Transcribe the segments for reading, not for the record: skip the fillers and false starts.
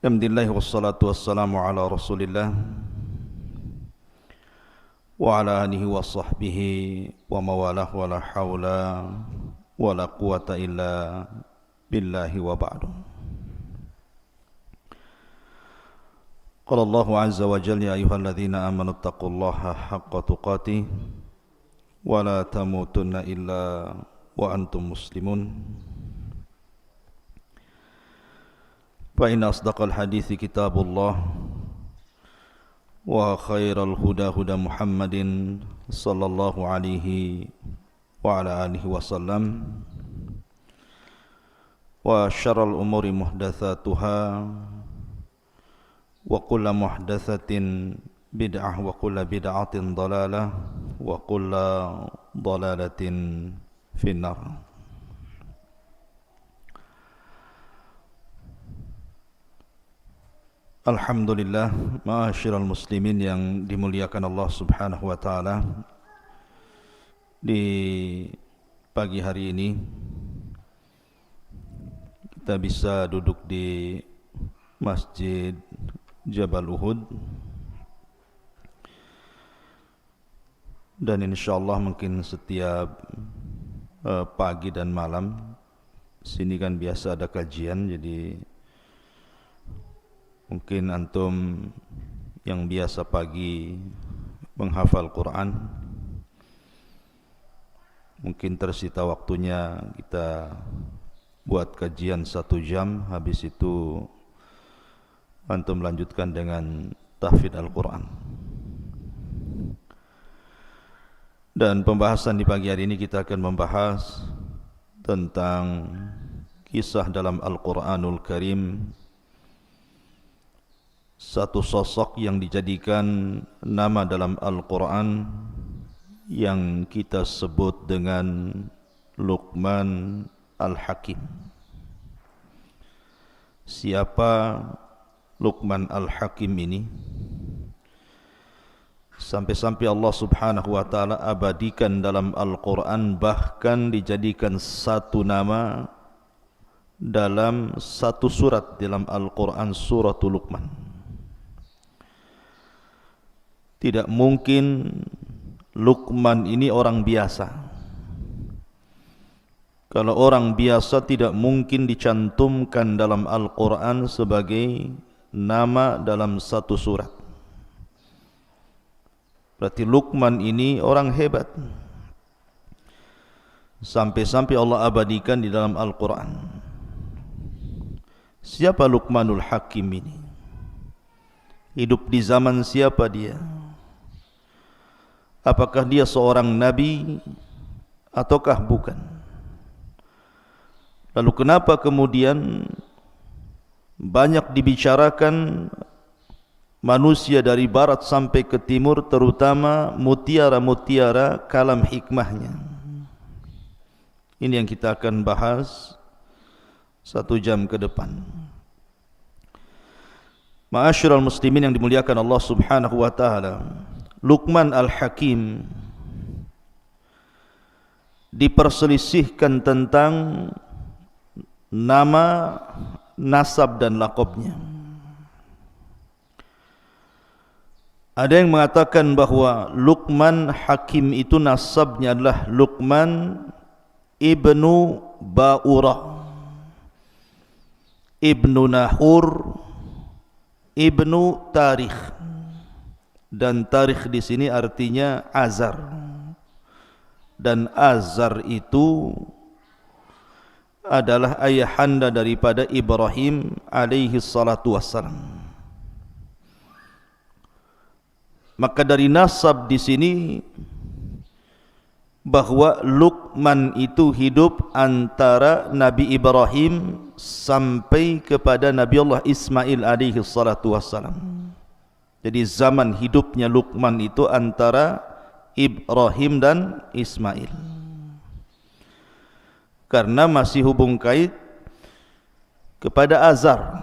Alhamdulillah wassalatu wassalamu ala Rasulillah wa ala alihi wa sahbihi wa mawalah wa la hawla wa la quwata illa billahi wa ba'du. Qala Allahu azza wa jalla ya ayyuhalladzina amanu taqullaha haqqa tuqatih wa la tamutunna illa wa antum muslimun. Fa inna asdaqal hadithi kitabullah wa khairal huda huda Muhammadin sallallahu alaihi wa ala alihi wasallam wa syarrul umuri muhdatsatuha wa kullu muhdatsatin bid'ah wa kullu bid'atin dhalalah wa kullu dhalalatin finnar. Alhamdulillah, ma'asyiral muslimin yang dimuliakan Allah Subhanahu wa taala. Di pagi hari ini kita bisa duduk di Masjid Jabal Uhud, dan insyaallah mungkin setiap pagi dan malam sini kan biasa ada kajian, jadi mungkin antum yang biasa pagi menghafal Quran, mungkin tersita waktunya kita buat kajian 1 jam, habis itu antum lanjutkan dengan tahfidz Al-Quran. Dan pembahasan di pagi hari ini kita akan membahas tentang kisah dalam Al-Quranul Karim, satu sosok yang dijadikan nama dalam Al-Quran yang kita sebut dengan Luqman Al-Hakim. Siapa Luqman Al-Hakim ini? Sampai-sampai Allah Subhanahu wa taala abadikan dalam Al-Quran, bahkan dijadikan satu nama dalam satu surat dalam Al-Quran, suratul Luqman. Tidak mungkin Luqman ini orang biasa. Kalau orang biasa tidak mungkin dicantumkan dalam Al-Quran sebagai nama dalam satu surat. Berarti Luqman ini orang hebat. Sampai-sampai Allah abadikan di dalam Al-Quran. Siapa Luqmanul Hakim ini? Hidup di zaman siapa dia? Apakah dia seorang nabi ataukah bukan? Lalu kenapa kemudian banyak dibicarakan manusia dari barat sampai ke timur, terutama mutiara-mutiara kalam hikmahnya? Ini yang kita akan bahas 1 jam ke depan. Ma'asyiral muslimin yang dimuliakan Allah Subhanahu wa taala, Luqman Al-Hakim diperselisihkan tentang nama, nasab dan laqabnya. Ada yang mengatakan bahwa Luqman Hakim itu nasabnya adalah Luqman ibnu Ba'urah, ibnu Nahur, ibnu Tarikh. Dan tarikh di sini artinya azar, dan azar itu adalah ayahanda daripada Ibrahim alaihi salatu wassalam. Maka dari nasab di sini bahwa Luqman itu hidup antara Nabi Ibrahim sampai kepada Nabi Allah Ismail alaihi salatu wassalam. Jadi zaman hidupnya Luqman itu antara Ibrahim dan Ismail, karena masih hubung kait kepada Azar,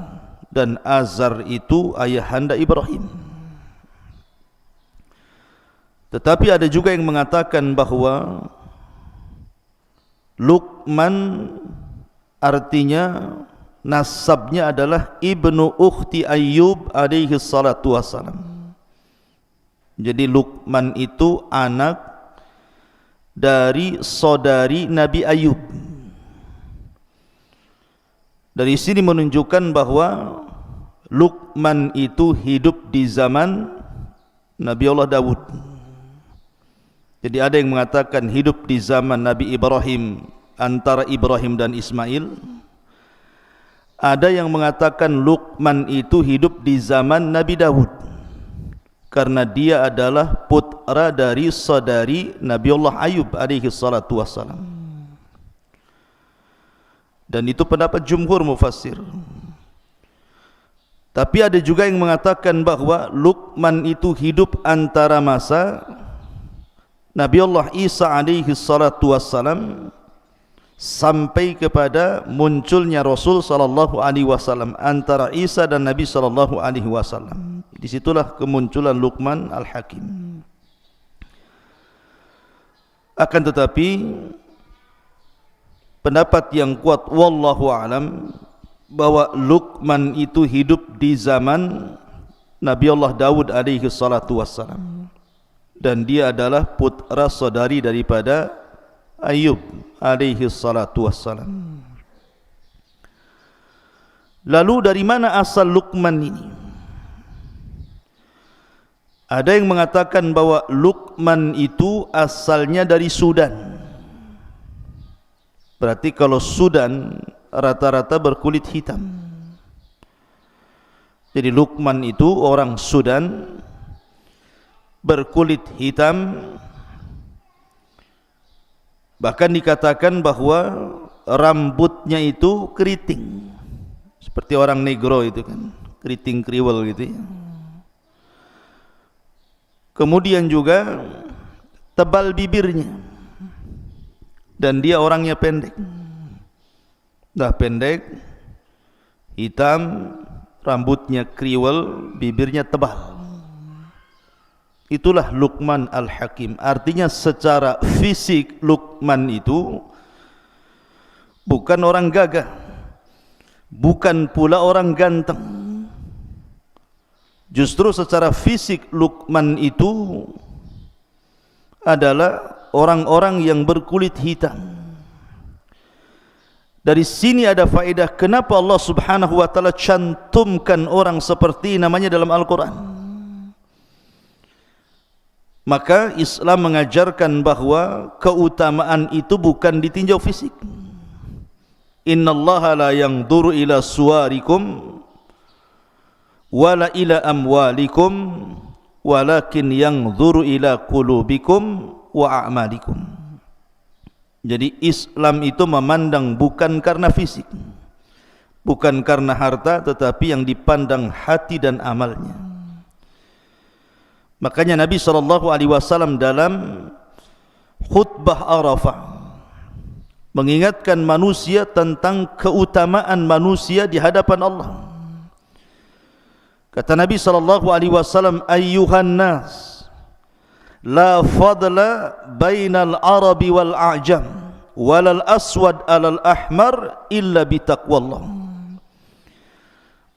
dan Azar itu ayahanda Ibrahim. Tetapi ada juga yang mengatakan bahwa Luqman artinya nasabnya adalah ibnu ukhti Ayyub alaihi salatu wassalam. Jadi Luqman itu anak dari saudari Nabi Ayyub. Dari sini menunjukkan bahwa Luqman itu hidup di zaman Nabi Allah Dawud. Jadi ada yang mengatakan hidup di zaman Nabi Ibrahim, antara Ibrahim dan Ismail. Ada yang mengatakan Luqman itu hidup di zaman Nabi Dawud, karena dia adalah putra dari saudari Nabi Allah Ayyub alaihi salatu wassalam. Dan itu pendapat jumhur mufassir. Tapi ada juga yang mengatakan bahwa Luqman itu hidup antara masa Nabi Allah Isa alaihi salatu wassalam sampai kepada munculnya Rasul sallallahu alaihi wasallam, antara Isa dan Nabi sallallahu alaihi wasallam. Disitulah kemunculan Luqman Al-Hakim. Akan tetapi pendapat yang kuat wallahu alam bahwa Luqman itu hidup di zaman Nabi Allah Dawud alaihi salatu wassalam, dan dia adalah putra saudari daripada Ayyub alaihi salatu wassalam. Lalu dari mana asal Luqman ini? Ada yang mengatakan bahwa Luqman itu asalnya dari Sudan. Berarti kalau Sudan rata-rata berkulit hitam. Jadi Luqman itu orang Sudan, berkulit hitam. Bahkan dikatakan bahwa rambutnya itu keriting, seperti orang negro itu kan, keriting kriwel gitu ya. Kemudian juga tebal bibirnya, dan dia orangnya pendek. Dah pendek, hitam, rambutnya kriwel, bibirnya tebal. Itulah Luqman Al-Hakim. Artinya secara fisik Luqman itu bukan orang gagah, bukan pula orang ganteng. Justru secara fisik Luqman itu adalah orang-orang yang berkulit hitam. Dari sini ada faedah kenapa Allah Subhanahu wa taala cantumkan orang seperti namanya dalam Al-Quran. Maka Islam mengajarkan bahwa keutamaan itu bukan ditinjau fisik. Innallaha la yanzuru ila suwarikum wala ila amwalikum walakin yanzuru ila qulubikum wa a'malikum. Jadi Islam itu memandang bukan karena fisik, bukan karena harta, tetapi yang dipandang hati dan amalnya. Makanya Nabi SAW dalam khutbah Arafah mengingatkan manusia tentang keutamaan manusia di hadapan Allah. Kata Nabi SAW, ayyuhan nas, la fadla bainal arabi wal a'jam walal aswad alal ahmar illa bitaqwallah.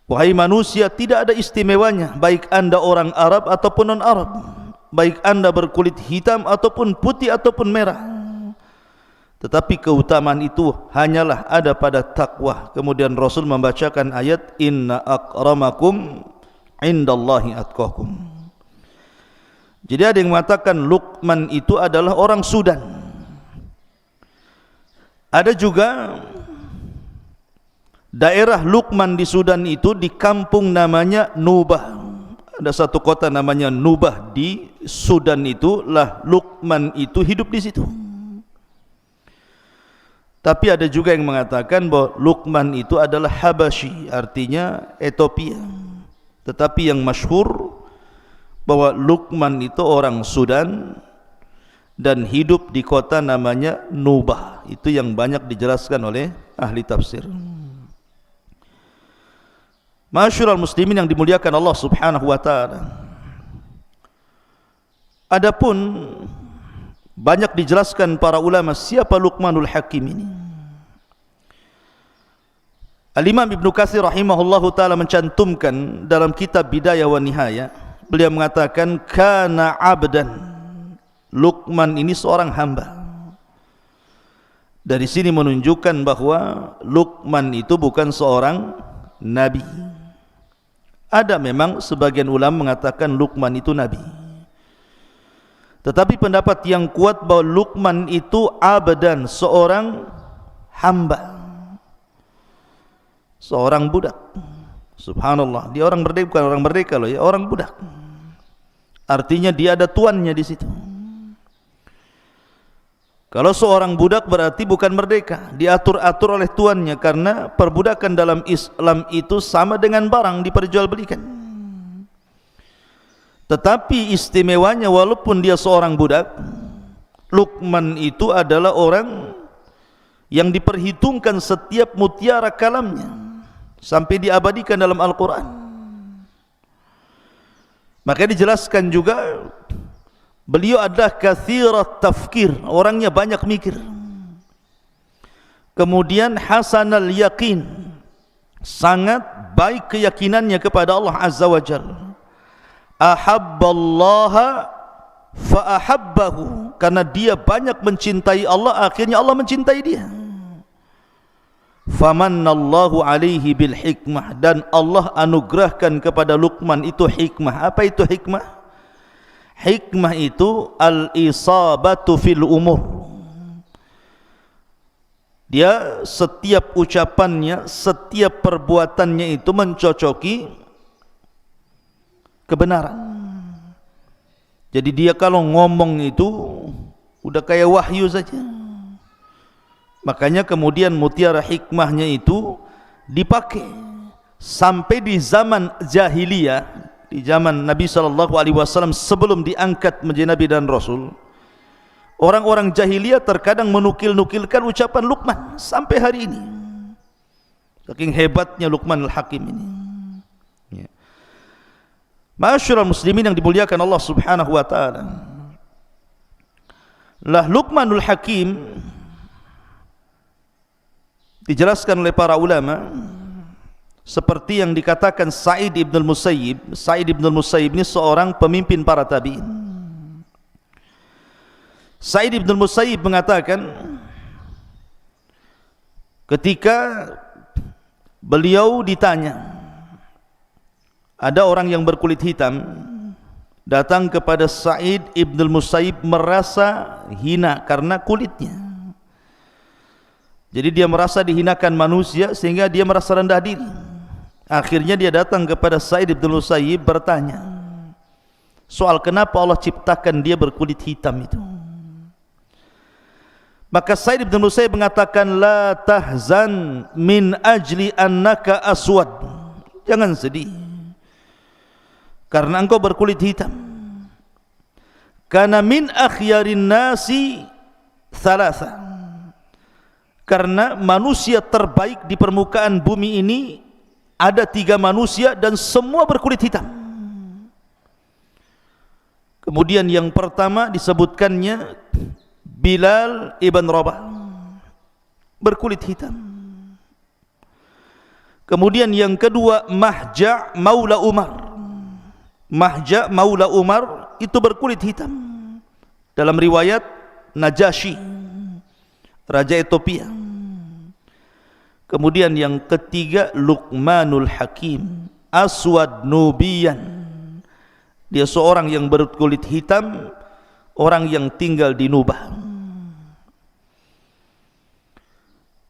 Wahai manusia, tidak ada istimewanya baik anda orang Arab ataupun non-Arab, baik anda berkulit hitam ataupun putih ataupun merah, tetapi keutamaan itu hanyalah ada pada takwa. Kemudian Rasul membacakan ayat inna akramakum indallahi atqakum. Jadi ada yang mengatakan Luqman itu adalah orang Sudan. Ada juga daerah Luqman di Sudan itu di kampung namanya Nubah. Ada satu kota namanya Nubah di Sudan, itulah Luqman itu hidup di situ. Tapi ada juga yang mengatakan bahwa Luqman itu adalah Habasyi, artinya Ethiopia. Tetapi yang masyhur bahwa Luqman itu orang Sudan dan hidup di kota namanya Nubah. Itu yang banyak dijelaskan oleh ahli tafsir. Masyurul muslimin yang dimuliakan Allah Subhanahu wa taala. Adapun banyak dijelaskan para ulama siapa Luqmanul Hakim ini. Al-Imam Ibnu Katsir rahimahullahu taala mencantumkan dalam kitab Bidayah wa Nihayah, beliau mengatakan kana abdan, Luqman ini seorang hamba. Dari sini menunjukkan bahwa Luqman itu bukan seorang nabi. Ada memang sebagian ulama mengatakan Luqman itu nabi, tetapi pendapat yang kuat bahwa Luqman itu abdan, seorang hamba, seorang budak. Subhanallah, dia orang merdeka, bukan orang merdeka loh ya, orang budak. Artinya dia ada tuannya di situ. Kalau seorang budak berarti bukan merdeka, diatur-atur oleh tuannya, karena perbudakan dalam Islam itu sama dengan barang diperjualbelikan. Tetapi istimewanya walaupun dia seorang budak, Luqman itu adalah orang yang diperhitungkan setiap mutiara kalamnya sampai diabadikan dalam Al-Quran. Maka dijelaskan juga beliau adalah kathirat tafkir, orangnya banyak mikir. Kemudian hasanal yaqin, sangat baik keyakinannya kepada Allah Azza wa Jalla. Ahabballaha fa ahabbahu, karena dia banyak mencintai Allah, akhirnya Allah mencintai dia. Famannallahu alaihi bil hikmah, dan Allah anugerahkan kepada Luqman itu hikmah. Apa itu hikmah? Hikmah itu al-isabatu fil umur. Dia setiap ucapannya, setiap perbuatannya itu mencocoki kebenaran. Jadi dia kalau ngomong itu udah kayak wahyu saja. Makanya kemudian mutiara hikmahnya itu dipakai sampai di zaman jahiliyah, di zaman Nabi SAW sebelum diangkat menjadi Nabi dan Rasul. Orang-orang jahiliyah terkadang menukil-nukilkan ucapan Luqman sampai hari ini. Saking hebatnya Luqman al-Hakim ini. Ya. Ma'asyiral muslimin yang dimuliakan Allah Subhanahu wa taala. Lah Luqmanul Hakim dijelaskan oleh para ulama seperti yang dikatakan Sa'id ibn al-Musayyib. Sa'id ibn al-Musayyib ini seorang pemimpin para tabi'in. Sa'id ibn al-Musayyib mengatakan ketika beliau ditanya, ada orang yang berkulit hitam datang kepada Sa'id ibn al-Musayyib merasa hina karena kulitnya. Jadi dia merasa dihinakan manusia sehingga dia merasa rendah diri. Akhirnya dia datang kepada Sa'id ibn al-Musayyib bertanya soal kenapa Allah ciptakan dia berkulit hitam itu. Maka Sa'id ibn al-Musayyib mengatakan, la tahzan min ajli annaka aswad. Jangan sedih karena engkau berkulit hitam. Karena min akhyarin nasi thalatha, karena manusia terbaik di permukaan bumi ini ada 3 manusia dan semua berkulit hitam. Kemudian yang pertama disebutkannya Bilal ibn Rabah, berkulit hitam. Kemudian yang kedua Mahja Maula Umar. Mahja Maula Umar itu berkulit hitam. Dalam riwayat Najasyi, Raja Ethiopia. Kemudian yang ketiga Luqmanul Hakim, Aswad Nubiyan. Dia seorang yang berkulit hitam, orang yang tinggal di Nubah.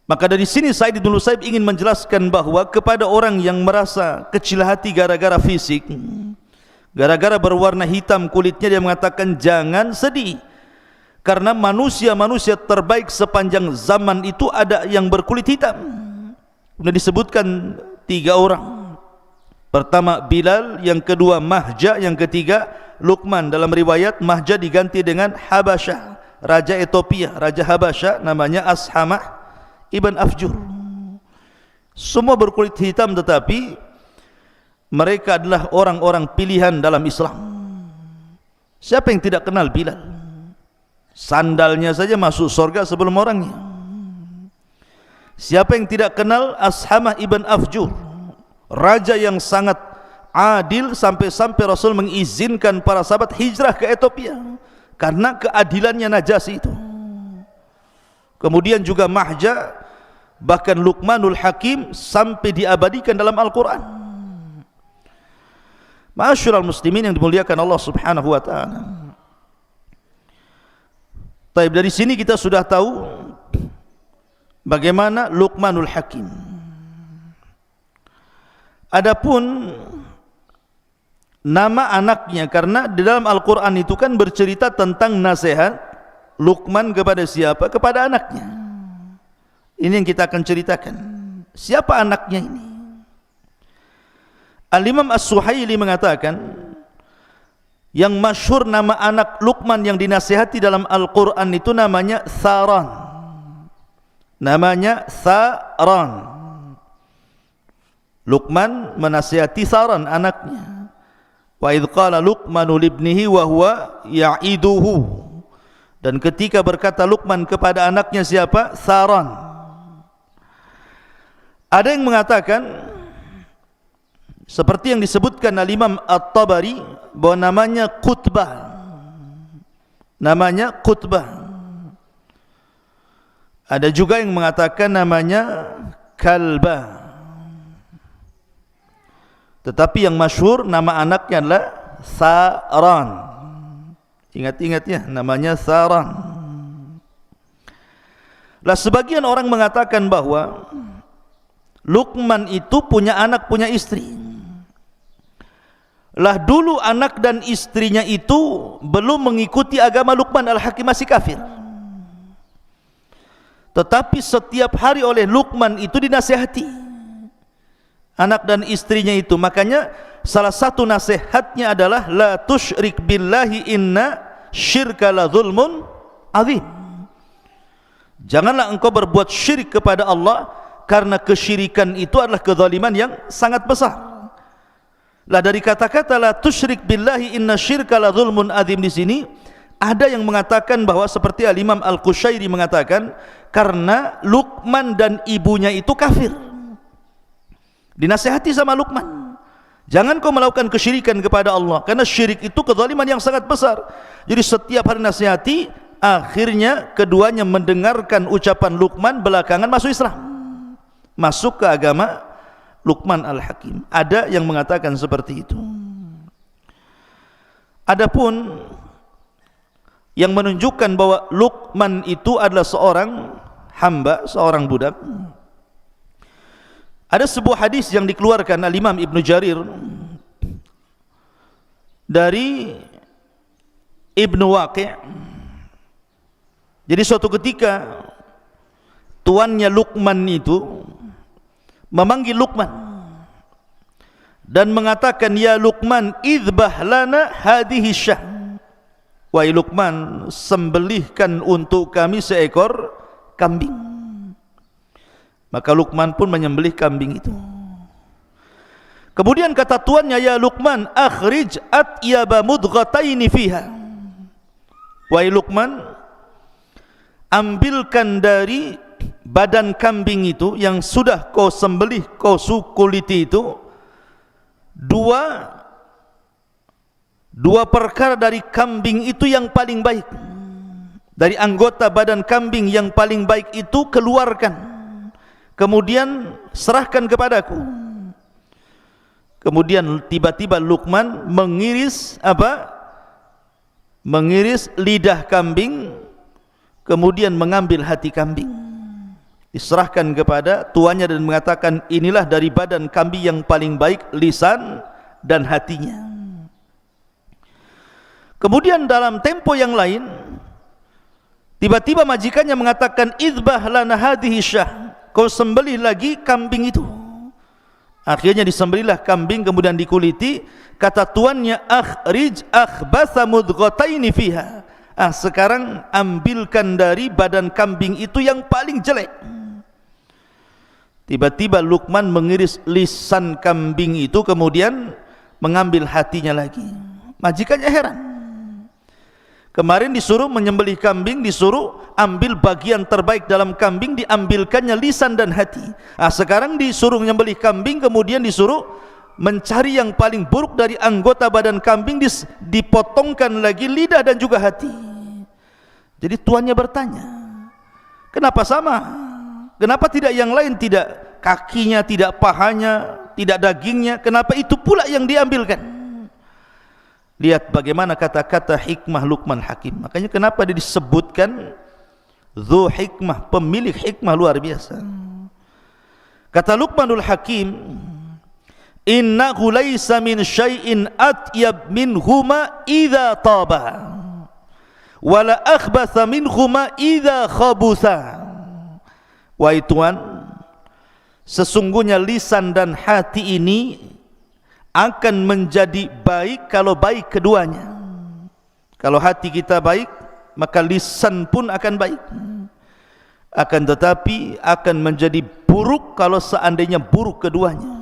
Maka dari sini Sa'id ibn al-Musayyib ingin menjelaskan bahwa kepada orang yang merasa kecil hati gara-gara fisik, gara-gara berwarna hitam kulitnya, dia mengatakan jangan sedih. Karena manusia-manusia terbaik sepanjang zaman itu ada yang berkulit hitam. Sudah disebutkan 3 orang. Pertama Bilal, yang kedua Mahja, yang ketiga Luqman. Dalam riwayat Mahja diganti dengan Habasyah, Raja Ethiopia, Raja Habasyah namanya Ashamah ibn Afjur. Semua berkulit hitam, tetapi mereka adalah orang-orang pilihan dalam Islam. Siapa yang tidak kenal Bilal? Sandalnya saja masuk surga sebelum orangnya. Siapa yang tidak kenal Ashamah ibn Afjur, raja yang sangat adil, sampai-sampai Rasul mengizinkan para sahabat hijrah ke Ethiopia karena keadilannya Najasyi itu. Kemudian juga Mahja, bahkan Luqmanul Hakim sampai diabadikan dalam Al-Quran. Ma'asyiral muslimin yang dimuliakan Allah Subhanahu wa taala. Baik, dari sini kita sudah tahu bagaimana Luqmanul Hakim. Adapun nama anaknya, karena di dalam Al-Quran itu kan bercerita tentang nasihat Luqman kepada siapa? Kepada anaknya. Ini yang kita akan ceritakan. Siapa anaknya ini? Al-Imam As-Suhaili mengatakan, yang masyhur nama anak Luqman yang dinasihati dalam Al-Quran itu namanya Tharan. Namanya Tharan. Luqman menasihati Tharan anaknya. Wa idh qala Luqmanu libnihi wa huwa ya'iduhu. Dan ketika berkata Luqman kepada anaknya siapa? Tharan. Ada yang mengatakan seperti yang disebutkan oleh Imam At-Tabari bahwa namanya Qutbah. Namanya Qutbah. Ada juga yang mengatakan namanya Kalbah. Tetapi yang masyhur nama anaknya adalah Tharan. Ingat-ingat ya, namanya Tharan. Lah sebagian orang mengatakan bahwa Luqman itu punya anak, punya istri. Lah dulu anak dan istrinya itu belum mengikuti agama Luqman Al-Hakim, masih kafir. Tetapi setiap hari oleh Luqman itu dinasihati anak dan istrinya itu. Makanya salah satu nasihatnya adalah la tusyrik billahi inna syirka la zulmun azim. Janganlah engkau berbuat syirik kepada Allah, karena kesyirikan itu adalah kezaliman yang sangat besar. Lah dari kata-kata la tusyrik billahi inna syirka la zulmun azim di sini ada yang mengatakan bahwa seperti Al-Imam Al-Qushairi mengatakan karena Luqman dan ibunya itu kafir. Dinasihati sama Luqman, jangan kau melakukan kesyirikan kepada Allah, karena syirik itu kezaliman yang sangat besar. Jadi setiap hari nasihati, akhirnya keduanya mendengarkan ucapan Luqman, belakangan masuk Islam, masuk ke agama Luqman Al-Hakim. Ada yang mengatakan seperti itu. Adapun yang menunjukkan bahwa Luqman itu adalah seorang hamba, seorang budak, ada sebuah hadis yang dikeluarkan Al-Imam Ibnu Jarir dari Ibnu Waqi'. Jadi suatu ketika tuannya Luqman itu memanggil Luqman dan mengatakan, ya Luqman, idbah lana hadhihi syah. Wahai Luqman, sembelihkan untuk kami seekor kambing. Maka Luqman pun menyembelih kambing itu. Kemudian kata tuannya, ya Luqman, akhrij atyaba mudghataini fiha. Wahai Luqman, ambilkan dari badan kambing itu yang sudah kau sembelih, kau kuliti itu, dua perkara dari kambing itu yang paling baik. Dari anggota badan kambing yang paling baik itu keluarkan, kemudian serahkan kepadaku. Kemudian tiba-tiba Luqman mengiris apa? Mengiris lidah kambing, kemudian mengambil hati kambing, diserahkan kepada tuannya dan mengatakan, inilah dari badan kambing yang paling baik, lisan dan hatinya. Kemudian dalam tempo yang lain, tiba-tiba majikannya mengatakan, idbah lana hadhihi syah, kau sembelih lagi kambing itu. Akhirnya disembelihlah kambing, kemudian dikuliti. Kata tuannya, akhrij akhbatha mudghataini fiha. Sekarang ambilkan dari badan kambing itu yang paling jelek. Tiba-tiba Luqman mengiris lisan kambing itu, kemudian mengambil hatinya lagi. Majikannya heran. Kemarin disuruh menyembelih kambing, disuruh ambil bagian terbaik dalam kambing, diambilkannya lisan dan hati. Sekarang disuruh menyembelih kambing, kemudian disuruh mencari yang paling buruk dari anggota badan kambing, dipotongkan lagi lidah dan juga hati. Jadi tuannya bertanya, kenapa sama? Kenapa tidak yang lain, tidak kakinya, tidak pahanya, tidak dagingnya? Kenapa itu pula yang diambilkan? Lihat bagaimana kata-kata hikmah Luqman Hakim. Makanya kenapa dia disebutkan Dzu hikmah, pemilik hikmah luar biasa. Kata Luqmanul Hakim, innahu laysa min syai'in atyab minhuma idza taba wala akhbatha minhuma idza khabutha. Wahai Tuhan, sesungguhnya lisan dan hati ini akan menjadi baik kalau baik keduanya. Kalau hati kita baik, maka lisan pun akan baik. Akan tetapi akan menjadi buruk kalau seandainya buruk keduanya.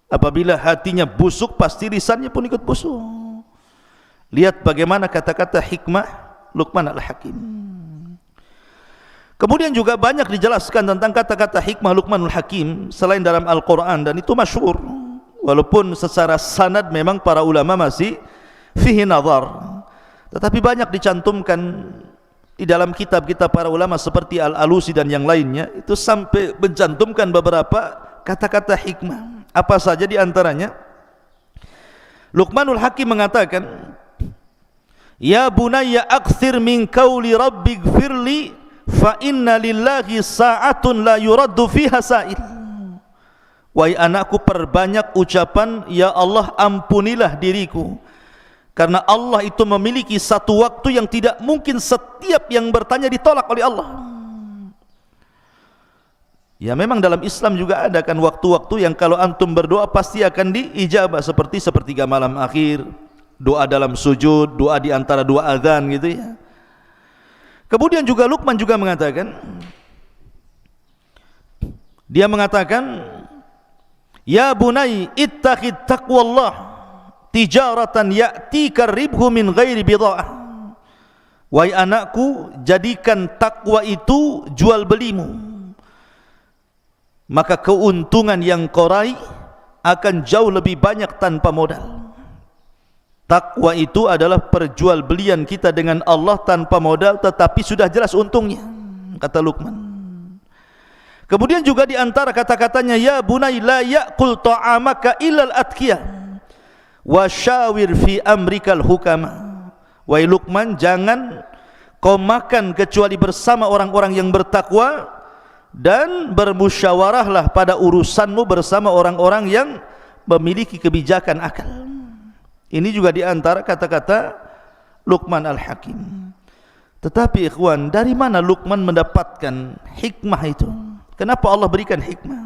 Apabila hatinya busuk, pasti lisannya pun ikut busuk. Lihat bagaimana kata-kata hikmah Luqman Al-Hakim. Kemudian juga banyak dijelaskan tentang kata-kata hikmah Luqmanul Hakim selain dalam Al-Quran, dan itu masyhur. Walaupun secara sanad memang para ulama masih fihi nazar, tetapi banyak dicantumkan di dalam kitab-kitab para ulama seperti Al-Alusi dan yang lainnya. Itu sampai mencantumkan beberapa kata-kata hikmah. Apa saja di antaranya? Luqmanul Hakim mengatakan, ya bunayya akthir min qawli rabbighfirli fa inna lillahi sa'atun la yuraddu fiha sa'il. Wahai anakku, perbanyak ucapan ya Allah ampunilah diriku, karena Allah itu memiliki satu waktu yang tidak mungkin setiap yang bertanya ditolak oleh Allah. Ya memang dalam Islam juga ada kan waktu-waktu yang kalau antum berdoa pasti akan diijabah, seperti sepertiga malam akhir, doa dalam sujud, doa di antara dua azan gitu ya. Kemudian juga Luqman juga mengatakan, dia mengatakan, ya bunai ittaqid taqwallah tijaratan ya'tika ribhu min ghairi bida'ah. Wahai anakku, jadikan takwa itu jual belimu, maka keuntungan yang kau raih akan jauh lebih banyak tanpa modal. Takwa itu adalah perjualbelian kita dengan Allah tanpa modal, tetapi sudah jelas untungnya, kata Luqman. Kemudian juga di antara kata-katanya, ya bunai la ya'kul ta'amaka illal atqiyah wa syawir fi amrikal hukama. Wahai Luqman, jangan kau makan kecuali bersama orang-orang yang bertakwa, dan bermusyawarahlah pada urusanmu bersama orang-orang yang memiliki kebijakan akal. Ini juga di antara kata-kata Luqman Al-Hakim. Tetapi ikhwan, dari mana Luqman mendapatkan hikmah itu? Kenapa Allah berikan hikmah?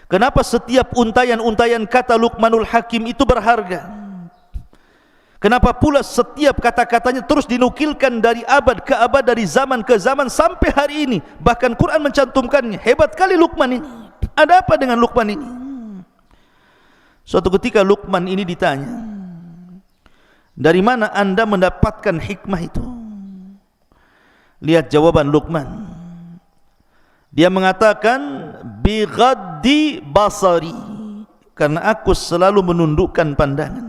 Kenapa setiap untayan-untayan kata Luqmanul Hakim itu berharga? Kenapa pula setiap kata-katanya terus dinukilkan dari abad ke abad, dari zaman ke zaman sampai hari ini? Bahkan Quran mencantumkannya. Hebat kali Luqman ini. Ada apa dengan Luqman ini? Suatu ketika Luqman ini ditanya, dari mana anda mendapatkan hikmah itu? Lihat jawaban Luqman. Dia mengatakan, bi ghaddi basari, karena aku selalu menundukkan pandangan.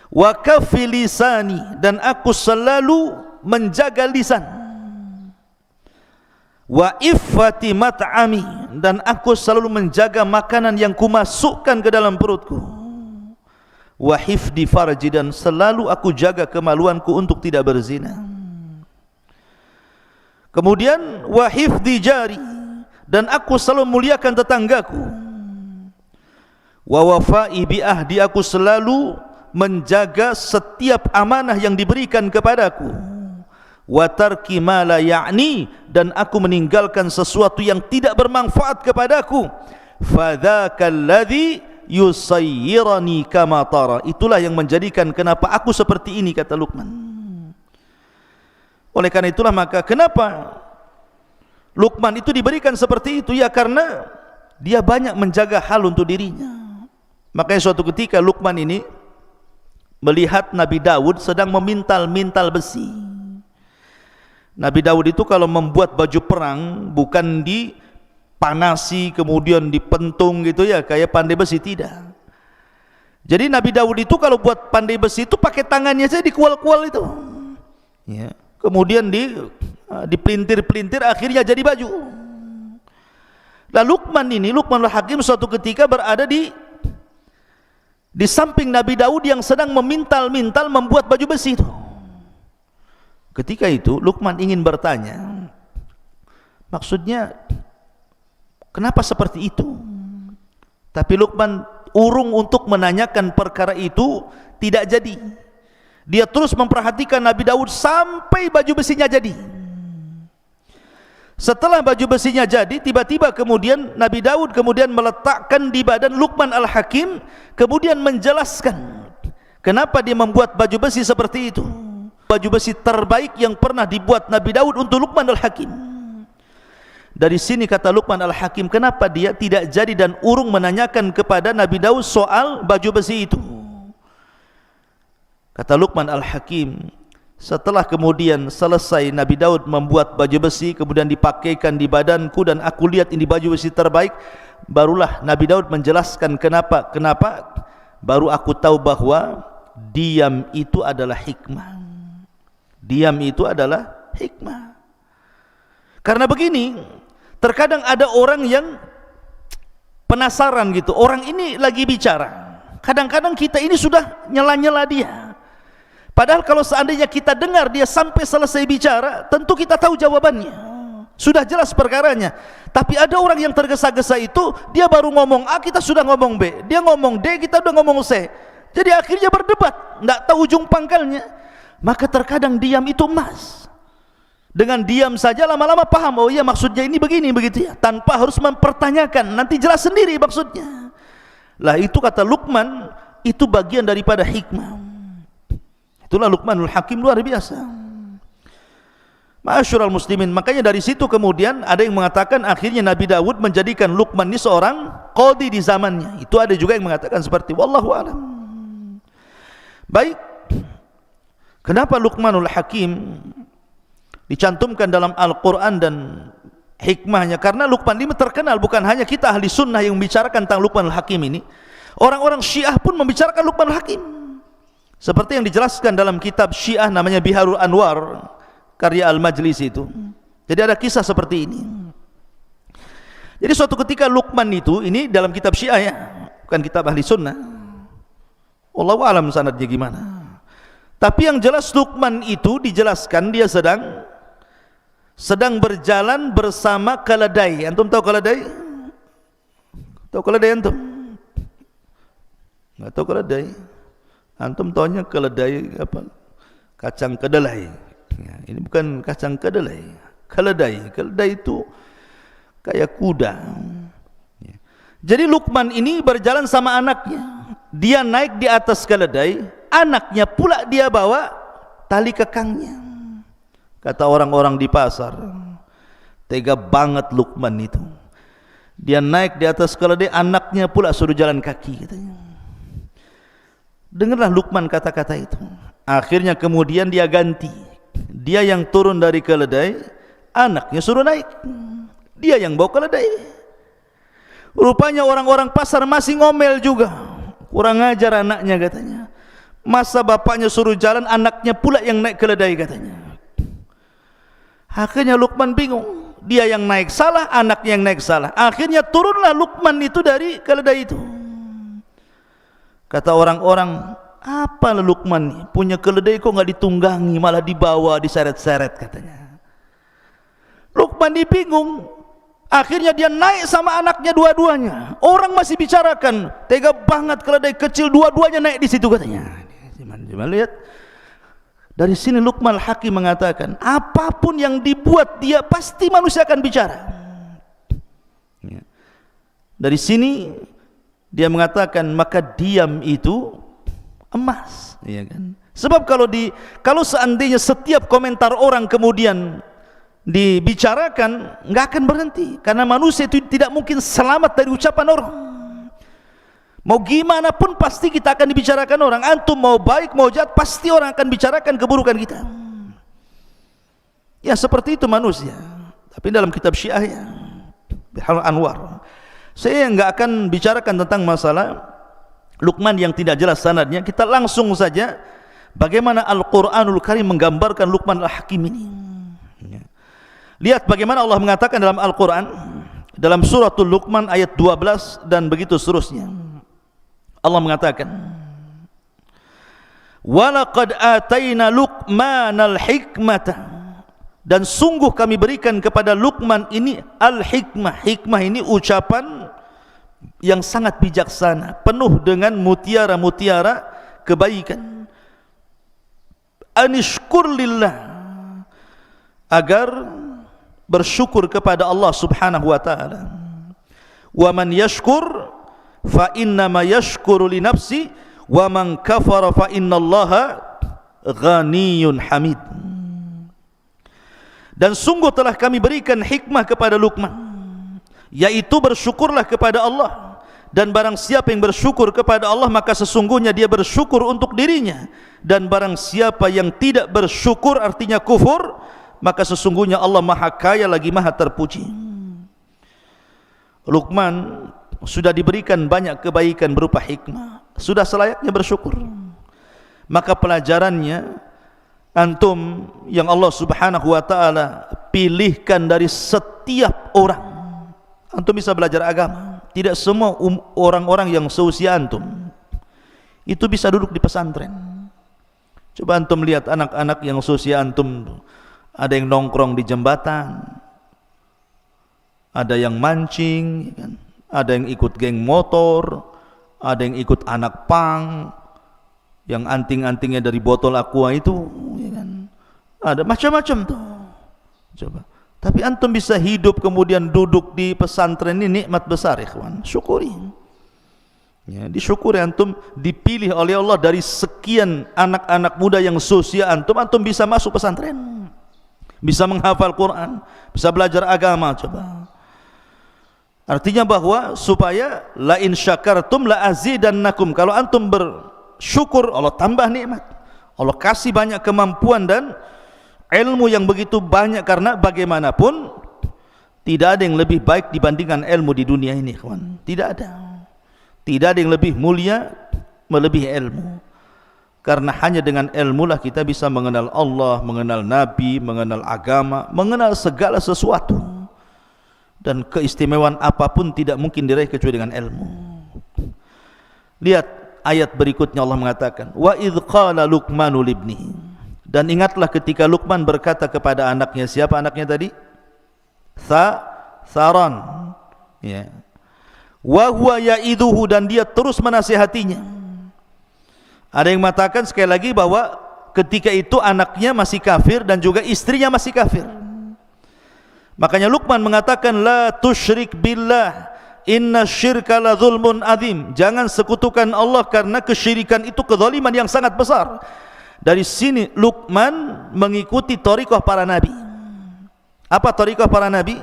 Wa kaffi lisani, dan aku selalu menjaga lisan. Wa iffati mat'ami, dan aku selalu menjaga makanan yang kumasukkan ke dalam perutku. Wa hifdi farji, dan selalu aku jaga kemaluanku untuk tidak berzina. Kemudian wa hifdi jari, dan aku selalu muliakan tetanggaku. Wa wafa'i bi ahdi, aku selalu menjaga setiap amanah yang diberikan kepadaku. Wa tarki ma la ya'ni, dan aku meninggalkan sesuatu yang tidak bermanfaat kepadaku. Fadzakal ladzi yusayyirani kama tara, itulah yang menjadikan kenapa aku seperti ini, kata Luqman. Oleh karena itulah maka kenapa Luqman itu diberikan seperti itu? Ya karena dia banyak menjaga hal untuk dirinya. Makanya suatu ketika Luqman ini melihat Nabi Daud sedang memintal-mintal besi. Nabi Daud itu kalau membuat baju perang bukan dipanasi kemudian dipentung gitu ya kayak pandai besi, tidak. Jadi Nabi Daud itu kalau buat pandai besi itu pakai tangannya saja dikual-kual itu ya. Kemudian dipelintir-pelintir akhirnya jadi baju. Nah Luqmanul Hakim suatu ketika berada di samping Nabi Daud yang sedang memintal-mintal membuat baju besi itu. Ketika itu Luqman ingin bertanya, maksudnya kenapa seperti itu? Tapi Luqman urung untuk menanyakan perkara itu, tidak jadi. Dia terus memperhatikan Nabi Daud sampai baju besinya jadi. Setelah baju besinya jadi, tiba-tiba kemudian Nabi Daud kemudian meletakkan di badan Luqman Al-Hakim, kemudian menjelaskan kenapa dia membuat baju besi seperti itu. Baju besi terbaik yang pernah dibuat Nabi Daud untuk Luqman Al-Hakim. Dari sini kata Luqman Al-Hakim, kenapa dia tidak jadi dan urung menanyakan kepada Nabi Daud soal baju besi itu. Kata Luqman Al-Hakim, setelah kemudian selesai Nabi Daud membuat baju besi, kemudian dipakaikan di badanku dan aku lihat ini baju besi terbaik, barulah Nabi Daud menjelaskan kenapa, baru aku tahu bahwa diam itu adalah hikmah. Diam itu adalah hikmah. Karena begini, terkadang ada orang yang penasaran gitu, orang ini lagi bicara, kadang-kadang kita ini sudah nyela-nyela dia. Padahal kalau seandainya kita dengar dia sampai selesai bicara, tentu kita tahu jawabannya, sudah jelas perkaranya. Tapi ada orang yang tergesa-gesa itu, dia baru ngomong A, kita sudah ngomong B, dia ngomong D, kita sudah ngomong C. Jadi akhirnya berdebat, tidak tahu ujung pangkalnya. Maka terkadang diam itu emas. Dengan diam saja lama-lama paham, oh iya maksudnya ini begini, begitu ya, tanpa harus mempertanyakan, nanti jelas sendiri maksudnya. Lah itu kata Luqman, itu bagian daripada hikmah. Itulah Luqmanul Hakim, luar biasa. Ma'asyiral muslimin, makanya dari situ kemudian ada yang mengatakan akhirnya Nabi Daud menjadikan Luqman ini seorang qadhi di zamannya. Itu ada juga yang mengatakan seperti wallahu a'lam. Baik. Kenapa Luqmanul Hakim dicantumkan dalam Al-Quran dan hikmahnya? Karena Luqman ini terkenal, bukan hanya kita ahli sunnah yang membicarakan tentang Luqmanul Hakim ini, orang-orang Syiah pun membicarakan Luqmanul Hakim. Seperti yang dijelaskan dalam kitab Syiah namanya Biharul Anwar, karya Al-Majlisi itu. Jadi ada kisah seperti ini. Jadi suatu ketika Luqman itu, ini dalam kitab Syiah ya, bukan kitab ahli sunnah, wallahu a'lam sanadnya gimana. Tapi yang jelas Luqman itu dijelaskan dia sedang berjalan bersama keledai. Antum tahu keledai? Tahu keledai antum? Enggak tahu keledai? Antum tahunya keledai apa? Kacang kedelai. Ya, ini bukan kacang kedelai. Keledai. Keledai itu kayak kuda. Ya. Jadi Luqman ini berjalan sama anaknya. Dia naik di atas keledai, anaknya pula dia bawa tali kekangnya. Kata orang-orang di pasar, tega banget Luqman itu. Dia naik di atas keledai, anaknya pula suruh jalan kaki katanya. Dengarlah Luqman kata-kata itu. Akhirnya kemudian dia ganti. Dia yang turun dari keledai, anaknya suruh naik. Dia yang bawa keledai. Rupanya orang-orang pasar masih ngomel juga. Kurang ajar anaknya katanya. Masa bapaknya suruh jalan, anaknya pula yang naik keledai katanya. Akhirnya Luqman bingung. Dia yang naik salah, anaknya yang naik salah. Akhirnya turunlah Luqman itu dari keledai itu. Kata orang-orang, apa Luqman punya keledai kok nggak ditunggangi, malah dibawa, diseret-seret katanya. Luqman ini bingung. Akhirnya dia naik sama anaknya dua-duanya. Orang masih bicarakan, tega banget keledai kecil dua-duanya naik di situ katanya. Cuma lihat. Dari sini Luqman Al-Hakim mengatakan, apapun yang dibuat dia pasti manusia akan bicara. Dari sini dia mengatakan maka diam itu emas, ya kan? Sebab kalau seandainya setiap komentar orang kemudian dibicarakan, nggak akan berhenti, karena manusia itu tidak mungkin selamat dari ucapan orang. Mau gimana pun pasti kita akan dibicarakan orang. Antum mau baik mau jahat, pasti orang akan bicarakan keburukan kita. Ya seperti itu manusia. Tapi dalam kitab Syiah ya, Biharul Anwar, saya enggak akan bicarakan tentang masalah Luqman yang tidak jelas sanadnya. Kita langsung saja bagaimana Al-Quranul Karim menggambarkan Luqman Al-Hakim ini. Lihat bagaimana Allah mengatakan dalam Al-Quran, dalam suratul Luqman ayat 12 dan begitu seterusnya. Allah mengatakan, walaqad atayna Luqmanal hikmata, dan sungguh kami berikan kepada Luqman ini al-hikmah. Hikmah ini ucapan yang sangat bijaksana, penuh dengan mutiara-mutiara kebaikan. Anishkur lillah, agar bersyukur kepada Allah Subhanahu wa taala. Wa man yashkur fa innama yashkuru li nafsi wa man kafara fa innallaha ghaniyun hamid. Dan sungguh telah kami berikan hikmah kepada Luqman, yaitu bersyukurlah kepada Allah, dan barang siapa yang bersyukur kepada Allah maka sesungguhnya dia bersyukur untuk dirinya, dan barang siapa yang tidak bersyukur artinya kufur, maka sesungguhnya Allah maha kaya lagi maha terpuji. Luqman sudah diberikan banyak kebaikan berupa hikmah, sudah selayaknya bersyukur. Maka pelajarannya, antum yang Allah Subhanahu wa taala pilihkan dari setiap orang, antum bisa belajar agama. Tidak semua orang-orang yang seusia antum itu bisa duduk di pesantren. Coba antum lihat anak-anak yang seusia antum, ada yang nongkrong di jembatan, ada yang mancing, kan? Ada yang ikut geng motor, ada yang ikut anak pang, yang anting-antingnya dari botol aqua itu, ya kan? Ada macam-macam tuh. Coba. Tapi antum bisa hidup kemudian duduk di pesantren ini nikmat besar, ikhwan. Syukuri. Ya, disyukuri antum dipilih oleh Allah dari sekian anak-anak muda yang seusia antum, antum bisa masuk pesantren, bisa menghafal Quran, bisa belajar agama. Coba. Artinya bahwa supaya la in syakartum la azidannakum, kalau antum bersyukur Allah tambah nikmat, Allah kasih banyak kemampuan dan ilmu yang begitu banyak, karena bagaimanapun tidak ada yang lebih baik dibandingkan ilmu di dunia ini, kawan. Tidak ada yang lebih mulia melebihi ilmu, karena hanya dengan ilmu lah kita bisa mengenal Allah, mengenal Nabi, mengenal agama, mengenal segala sesuatu. Dan keistimewaan apapun tidak mungkin diraih kecuali dengan ilmu. Lihat ayat berikutnya, Allah mengatakan, wa idh qala Luqmanu libnihi, dan ingatlah ketika Luqman berkata kepada anaknya. Siapa anaknya tadi? Tharan, ya. Wa huwa ya'iduhu, dan dia terus menasihatinya. Ada yang mengatakan sekali lagi bahwa ketika itu anaknya masih kafir dan juga istrinya masih kafir. Makanya Luqman mengatakan, la tusyrik billah, inna syirka la zulmun azim. Jangan sekutukan Allah, karena kesyirikan itu kezaliman yang sangat besar. Dari sini Luqman mengikuti thariqah para nabi. Apa thariqah para nabi?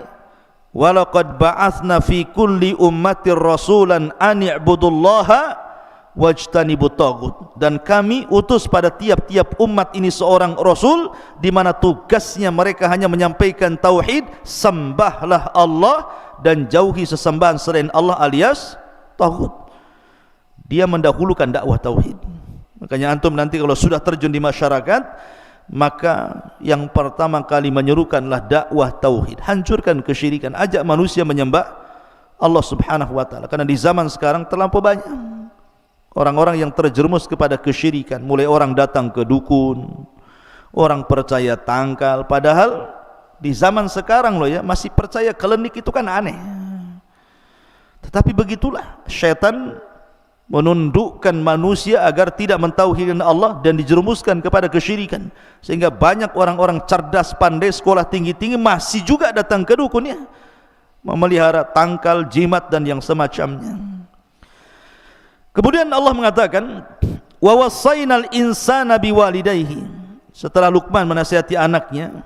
Walaqad ba'atsna fi kulli ummatir rasulan an i'budullaha wajtanibut taghut, dan kami utus pada tiap-tiap umat ini seorang rasul, di mana tugasnya mereka hanya menyampaikan tauhid, sembahlah Allah dan jauhi sesembahan selain Allah alias taghut. Dia mendahulukan dakwah tauhid. Makanya antum nanti kalau sudah terjun di masyarakat, maka yang pertama kali menyerukanlah dakwah tauhid, hancurkan kesyirikan, ajak manusia menyembah Allah Subhanahu wa taala. Karena di zaman sekarang terlampau banyak orang-orang yang terjerumus kepada kesyirikan. Mulai orang datang ke dukun, orang percaya tangkal, padahal di zaman sekarang loh ya, masih percaya klinik itu kan aneh. Tetapi begitulah syaitan menundukkan manusia agar tidak mentauhidkan Allah dan dijerumuskan kepada kesyirikan, sehingga banyak orang-orang cerdas, pandai, sekolah tinggi-tinggi masih juga datang ke dukun ya, memelihara tangkal, jimat dan yang semacamnya. Kemudian Allah mengatakan, wa wassaynal insana biwalidayhi. Setelah Luqman menasihati anaknya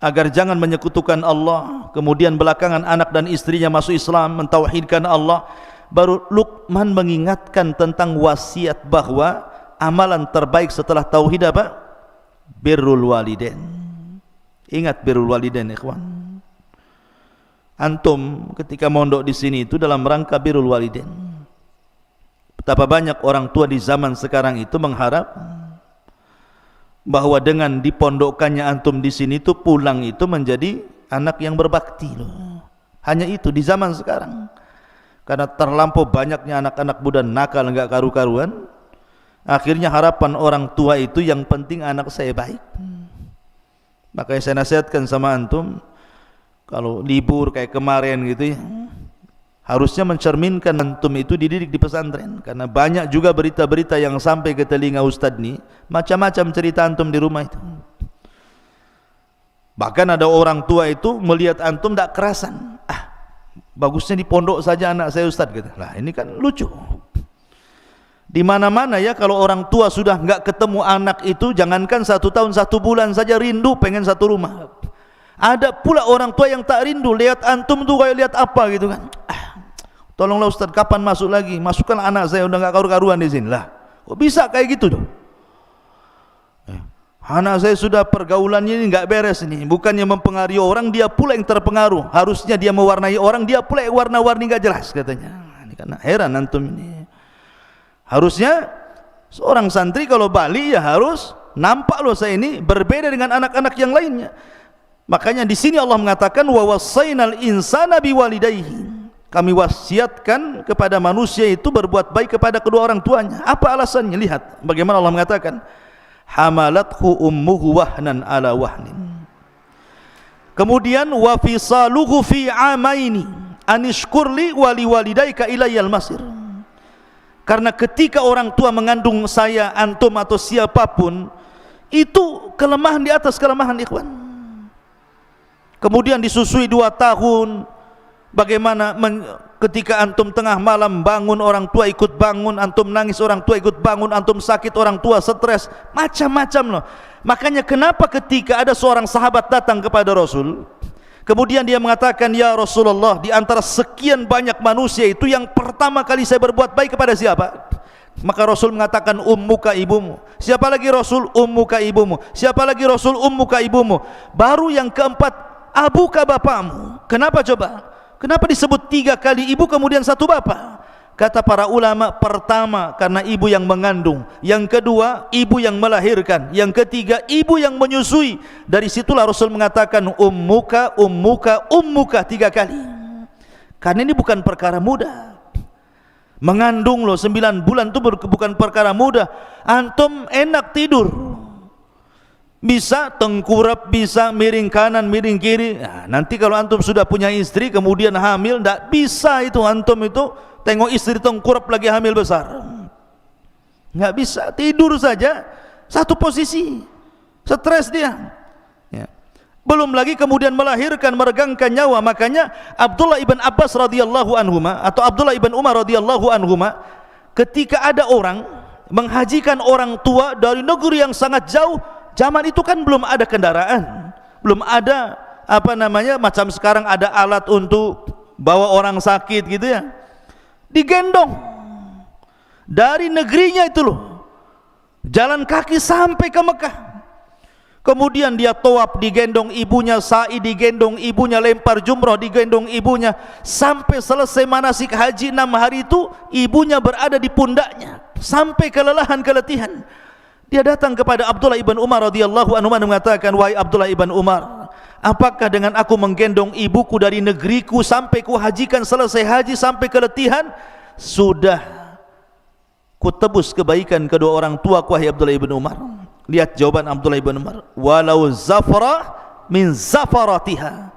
agar jangan menyekutukan Allah, kemudian belakangan anak dan istrinya masuk Islam, mentauhidkan Allah, baru Luqman mengingatkan tentang wasiat bahwa amalan terbaik setelah tauhid apa? Birrul walidain. Ingat birrul walidain, ikhwan. Antum ketika mondok di sini itu dalam rangka birrul walidain. Betapa banyak orang tua di zaman sekarang itu mengharap bahwa dengan dipondokkannya antum di sini itu pulang itu menjadi anak yang berbakti loh. Hanya itu di zaman sekarang. Karena terlampau banyaknya anak-anak muda nakal enggak karu-karuan, akhirnya harapan orang tua itu yang penting anak saya baik. Makanya saya nasihatkan sama antum, kalau libur kayak kemarin gitu ya, harusnya mencerminkan antum itu dididik di pesantren. Karena banyak juga berita-berita yang sampai ke telinga ustadz nih, macam-macam cerita antum di rumah itu. Bahkan ada orang tua itu melihat antum tidak kerasan, bagusnya di pondok saja anak saya ustadz gitu. Lah ini kan lucu. Di mana-mana ya kalau orang tua sudah nggak ketemu anak itu, jangankan 1 tahun 1 bulan saja rindu pengen satu rumah. Ada pula orang tua yang tak rindu lihat antum tuh kayak lihat apa gitu kan. Tolonglah Ustaz, kapan masuk lagi? Masukkan anak saya, udah nggak karu-karuan di sini. Lah, kok bisa kayak gitu tuh? Anak saya sudah pergaulannya ini nggak beres ini. Bukannya mempengaruhi orang, dia pula yang terpengaruh. Harusnya dia mewarnai orang, dia pula yang warna-warni nggak jelas katanya. Ini kan heran antum ini. Harusnya seorang santri kalau balik ya harus nampak loh saya ini berbeda dengan anak-anak yang lainnya. Makanya di sini Allah mengatakan wa wassaynal insana biwalidayhi. Kami wasiatkan kepada manusia itu berbuat baik kepada kedua orang tuanya. Apa alasannya? Lihat bagaimana Allah mengatakan hamalathu ummuhu wahnan ala wahnin. Kemudian wa fisaluhu fi amaini anishkurli wa liwalidayka ilayyal masir. Karena ketika orang tua mengandung saya, antum atau siapapun, itu kelemahan di atas kelemahan, ikhwan. Kemudian disusui 2 tahun. Bagaimana ketika antum tengah malam bangun, orang tua ikut bangun, antum nangis, orang tua ikut bangun, antum sakit, orang tua stres, macam-macam loh. Makanya kenapa ketika ada seorang sahabat datang kepada Rasul, kemudian dia mengatakan, ya Rasulullah, di antara sekian banyak manusia itu yang pertama kali saya berbuat baik kepada siapa? Maka Rasul mengatakan ummuka, ibumu. Siapa lagi Rasul? Ummuka, ibumu. Siapa lagi Rasul? Ummuka, ibumu. Baru yang keempat, abuka, bapamu. Kenapa coba? Kenapa disebut 3 kali ibu kemudian 1 bapa? Kata para ulama, pertama karena ibu yang mengandung, yang kedua ibu yang melahirkan, yang ketiga ibu yang menyusui. Dari situlah Rasul mengatakan ummuka, ummuka, ummuka 3 kali. Karena ini bukan perkara mudah. Mengandung loh 9 bulan itu bukan perkara mudah. Antum enak tidur, bisa tengkurap, bisa miring kanan, miring kiri. Nah, nanti kalau antum sudah punya istri kemudian hamil, tidak bisa itu antum itu tengok istri tengkurap lagi hamil besar. Nggak bisa, tidur saja satu posisi, stres dia. Ya. Belum lagi kemudian melahirkan, meregangkan nyawa. Makanya Abdullah ibn Abbas radhiyallahu anhuma atau Abdullah ibn Umar radhiyallahu anhuma, ketika ada orang menghajikan orang tua dari negeri yang sangat jauh. Zaman itu kan belum ada kendaraan, belum ada apa namanya macam sekarang ada alat untuk bawa orang sakit gitu ya. Digendong dari negerinya itu loh, jalan kaki sampai ke Mekah. Kemudian dia tawaf, digendong ibunya, sa'i digendong ibunya, lempar jumrah digendong ibunya, sampai selesai manasik haji 6 hari itu ibunya berada di pundaknya sampai kelelahan, keletihan. Dia datang kepada Abdullah ibn Umar radhiyallahu anhu mengatakan, wahai Abdullah ibn Umar, apakah dengan aku menggendong ibuku dari negeriku sampai ku hajikan, selesai haji sampai keletihan, sudah ku tebus kebaikan kedua orang tua ku, wahai Abdullah ibn Umar? Lihat jawaban Abdullah ibn Umar, walau zafara min zafaratiha.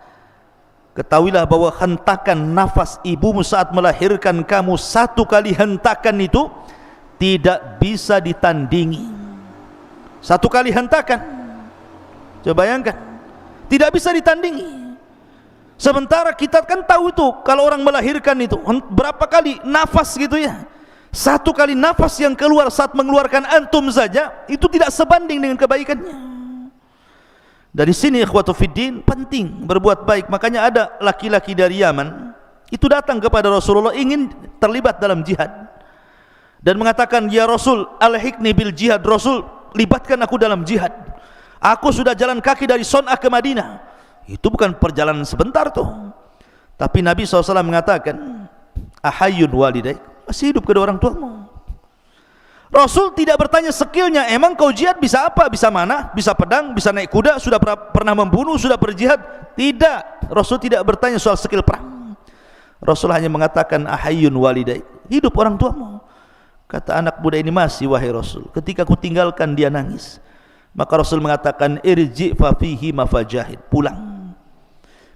Ketahuilah bahwa hentakan nafas ibumu saat melahirkan kamu, 1 kali hentakan itu tidak bisa ditandingi. 1 kali hentakan, coba bayangkan, tidak bisa ditandingi. Sementara kita kan tahu itu kalau orang melahirkan itu berapa kali nafas gitu ya. 1 kali nafas yang keluar saat mengeluarkan antum saja itu tidak sebanding dengan kebaikannya. Dari sini ikhwatu fiddin penting berbuat baik. Makanya ada laki-laki dari Yaman itu datang kepada Rasulullah ingin terlibat dalam jihad dan mengatakan, ya Rasul, alhiqni bil jihad, Rasul libatkan aku dalam jihad, aku sudah jalan kaki dari Son'ah ke Madinah. Itu bukan perjalanan sebentar tuh. Tapi Nabi SAW mengatakan, ahayyun walidaik, masih hidup kedua orang tuamu. Rasul tidak bertanya skillnya, emang kau jihad bisa apa? Bisa mana? Bisa pedang? Bisa naik kuda? Sudah pernah membunuh? Sudah berjihad? Tidak. Rasul tidak bertanya soal skill perang. Rasul hanya mengatakan, ahayyun walidaik, hidup orang tuamu. Kata anak muda ini, masih wahai Rasul, ketika aku tinggalkan dia nangis. Maka Rasul mengatakan, irji fa fihi mafajahid, pulang,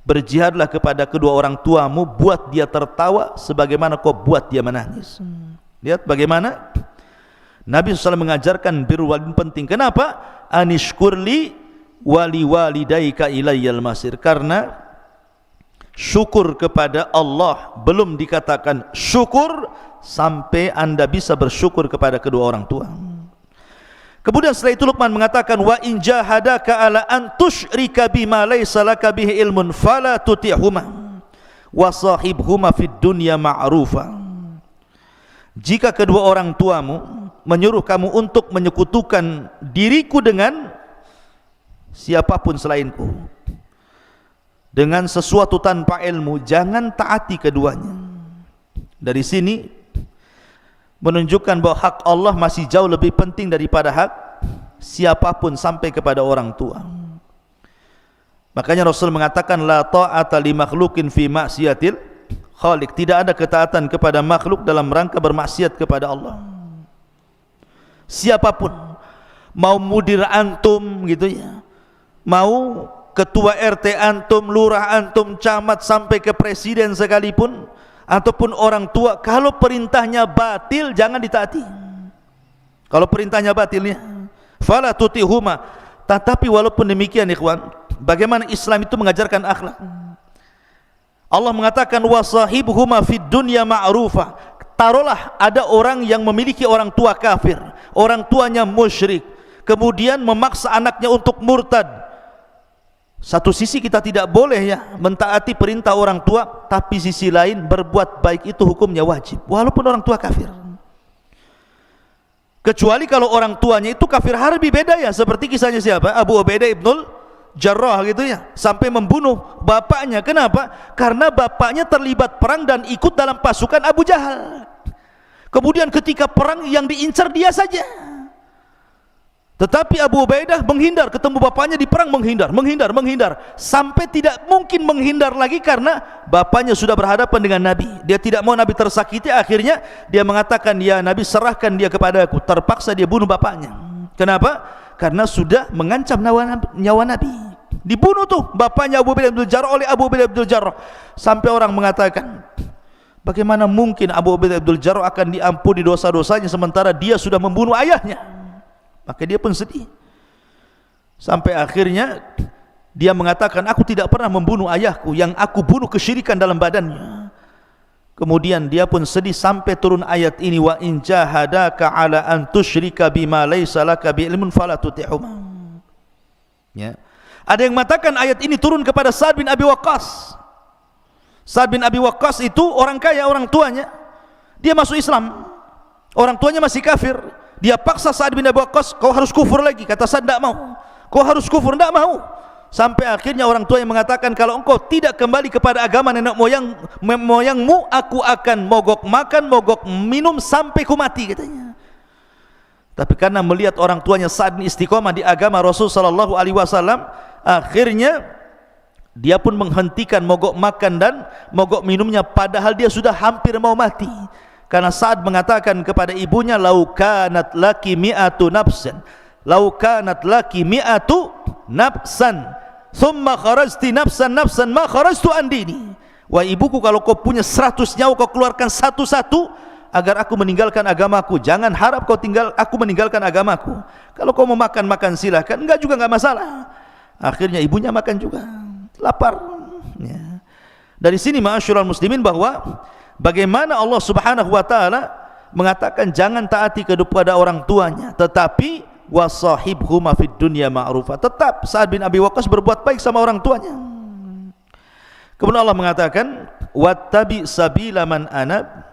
berjihadlah kepada kedua orang tuamu, buat dia tertawa sebagaimana kau buat dia menangis. Lihat bagaimana Nabi SAW mengajarkan birrul walidain penting. Kenapa? Anishkurli wali walidaika ilayyal masir, karena syukur kepada Allah belum dikatakan syukur sampai anda bisa bersyukur kepada kedua orang tua. Kemudian setelah itu Luqman mengatakan, wa in jahadaka ala an tusyrika bima laysa laka bihi ilmun fala tuti'huma wa sahibhuma fid dunya ma'rufa. Jika kedua orang tuamu menyuruh kamu untuk menyekutukan diriku dengan siapapun selainku, dengan sesuatu tanpa ilmu, jangan taati keduanya. Dari sini menunjukkan bahwa hak Allah masih jauh lebih penting daripada hak siapapun sampai kepada orang tua. Makanya Rasul mengatakan, la ta'ata li makhlukin fi maksiatil khaliq, tidak ada ketaatan kepada makhluk dalam rangka bermaksiat kepada Allah. Siapapun, mau mudir antum gitu ya, mau ketua RT antum, lurah antum, camat sampai ke presiden sekalipun, ataupun orang tua, kalau perintahnya batil jangan ditaati. Kalau perintahnya batilnya, fala tutihuma. Tetapi walaupun demikian ikhwan, bagaimana Islam itu mengajarkan akhlak. Allah mengatakan, wasahibhuma fid dunya ma'rufa. Taruhlah ada orang yang memiliki orang tua kafir, orang tuanya musyrik, kemudian memaksa anaknya untuk murtad. Satu sisi kita tidak boleh ya mentaati perintah orang tua, tapi sisi lain berbuat baik itu hukumnya wajib walaupun orang tua kafir. Kecuali kalau orang tuanya itu kafir harbi, beda ya, seperti kisahnya siapa? Abu Ubaidah ibnul Jarrah gitu ya, sampai membunuh bapaknya. Kenapa? Karena bapaknya terlibat perang dan ikut dalam pasukan Abu Jahal. Kemudian ketika perang yang diincar dia saja. Tetapi Abu Ubaidah menghindar, ketemu bapaknya di perang, menghindar, sampai tidak mungkin menghindar lagi karena bapaknya sudah berhadapan dengan Nabi. Dia tidak mau Nabi tersakiti, akhirnya dia mengatakan, ya Nabi, serahkan dia kepada aku. Terpaksa dia bunuh bapaknya. Kenapa? Karena sudah mengancam nyawa Nabi. Dibunuh tuh bapaknya Abu Ubaidah bin Jarrah oleh Abu Ubaidah bin Jarrah. Sampai orang mengatakan, bagaimana mungkin Abu Ubaidah bin Jarrah akan diampuni dosa-dosanya sementara dia sudah membunuh ayahnya? Maka dia pun sedih. Sampai akhirnya dia mengatakan, aku tidak pernah membunuh ayahku, yang aku bunuh kesyirikan dalam badannya. Kemudian dia pun sedih sampai turun ayat ini, wa in jahadaka ala an tusyrika bima laysa laka bi ilmun fala tuti'huma. Ya. Ada yang mengatakan ayat ini turun kepada Sa'ad bin Abi Waqqas. Sa'ad bin Abi Waqqas itu orang kaya, orang tuanya dia masuk Islam, orang tuanya masih kafir. Dia paksa Sa'ad bin Abi Waqqas, kau harus kufur lagi. Kata Sa'ad, tidak mau. Kau harus kufur, tidak mau. Sampai akhirnya orang tua yang mengatakan, kalau engkau tidak kembali kepada agama nenek moyangmu, aku akan mogok makan, mogok minum sampai ku mati, katanya. Tapi karena melihat orang tuanya Sa'ad bin istiqomah di agama Rasul sallallahu alaihi wasallam, akhirnya dia pun menghentikan mogok makan dan mogok minumnya, padahal dia sudah hampir mau mati. Karena Sa'ad mengatakan kepada ibunya, lau kanat laki mi'atu nafsan, lau kanat laki mi'atu nafsan thumma kharajti nafsan ma kharajtu an dini. Wah ibuku, kalau kau punya 100 nyawa, kau keluarkan satu-satu agar aku meninggalkan agamaku. Jangan harap aku meninggalkan agamaku. Kalau kau mau makan, makan silahkan, enggak juga enggak masalah. Akhirnya ibunya makan juga, lapar ya. Dari sini ma'asyiral muslimin, bahwa bagaimana Allah Subhanahu wa taala mengatakan jangan taati kepada orang tuanya, tetapi wasahibhuma fid dunya ma'rufa. Tetap Sa'ad bin Abi Waqqas berbuat baik sama orang tuanya. Kemudian Allah mengatakan, wattabi sabila man anab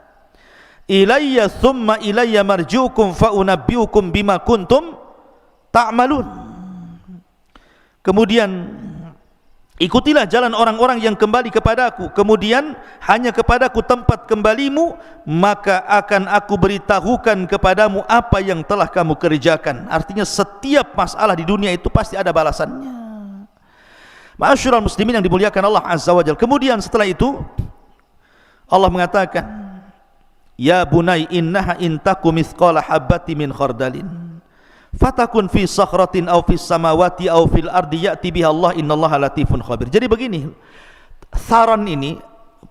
ilayya thumma ilayya marji'ukum fa unabbi'ukum bima kuntum ta'malun. Kemudian ikutilah jalan orang-orang yang kembali kepadaku, kemudian hanya kepadaku tempat kembalimu, maka akan aku beritahukan kepadamu apa yang telah kamu kerjakan. Artinya setiap masalah di dunia itu pasti ada balasannya. Ma'asyiral muslimin yang dimuliakan Allah Azza wa Jalla. Kemudian setelah itu Allah mengatakan, ya bunai innaha intaku mithqala habbati min khardalin fatakun fi sakhratin aw fis samawati aw fil ardi ya'ti biha Allah innallaha latifun khabir. Jadi begini, Tharon ini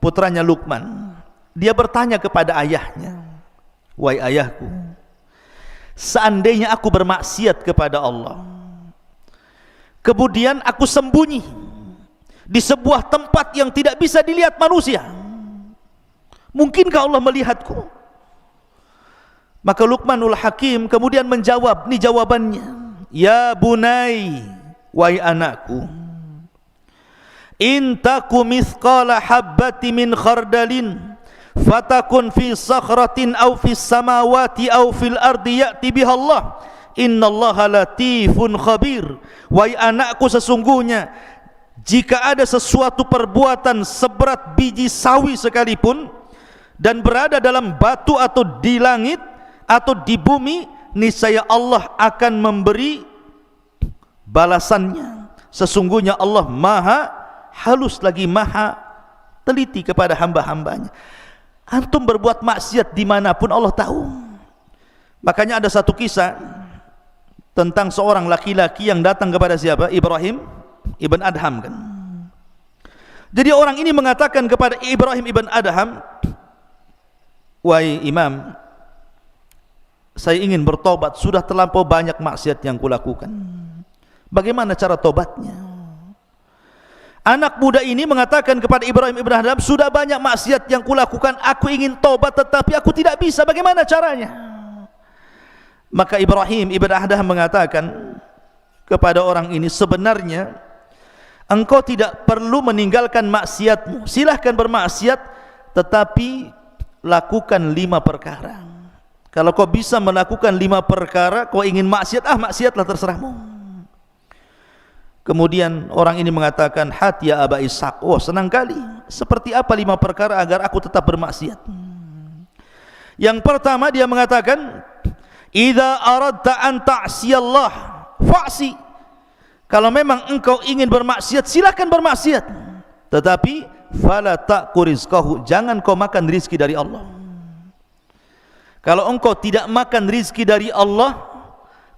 putranya Luqman, dia bertanya kepada ayahnya, wahai ayahku, seandainya aku bermaksiat kepada Allah, kemudian aku sembunyi di sebuah tempat yang tidak bisa dilihat manusia, mungkinkah Allah melihatku? Maka Luqmanul Hakim kemudian menjawab, ini jawabannya, ya bunai, wahai anakku, in taku mithqala habbati min khardalin fatakun fi sakhratin aw fis samawati aw fil ardi ya'ti biha Allah innallaha latifun khabir. Wahai anakku, sesungguhnya jika ada sesuatu perbuatan seberat biji sawi sekalipun dan berada dalam batu atau di langit atau di bumi, niscaya Allah akan memberi balasannya. Sesungguhnya Allah maha halus lagi maha teliti kepada hamba-hambanya. Antum berbuat maksiat dimanapun Allah tahu. Makanya ada satu kisah tentang seorang laki-laki yang datang kepada siapa? Ibrahim ibn Adham kan. Jadi orang ini mengatakan kepada Ibrahim ibn Adham, wahai imam, saya ingin bertobat, sudah terlampau banyak maksiat yang kulakukan. Bagaimana cara tobatnya? Anak muda ini mengatakan kepada Ibrahim ibn Adham, sudah banyak maksiat yang kulakukan, aku ingin tobat tetapi aku tidak bisa, bagaimana caranya? Maka Ibrahim ibn Adham mengatakan kepada orang ini, sebenarnya engkau tidak perlu meninggalkan maksiatmu, silahkan bermaksiat, tetapi lakukan 5 perkara. Kalau kau bisa melakukan 5 perkara, kau ingin maksiat, maksiatlah, terserahmu. Kemudian orang ini mengatakan, hati ya Aba Ishaq, oh senang kali, seperti apa 5 perkara agar aku tetap bermaksiat? Yang pertama dia mengatakan, idza aradta an ta'siyallah fa'si. Kalau memang engkau ingin bermaksiat, silakan bermaksiat, tetapi fala ta'ku rizqahu, jangan kau makan rizki dari Allah. Kalau engkau tidak makan rizki dari Allah,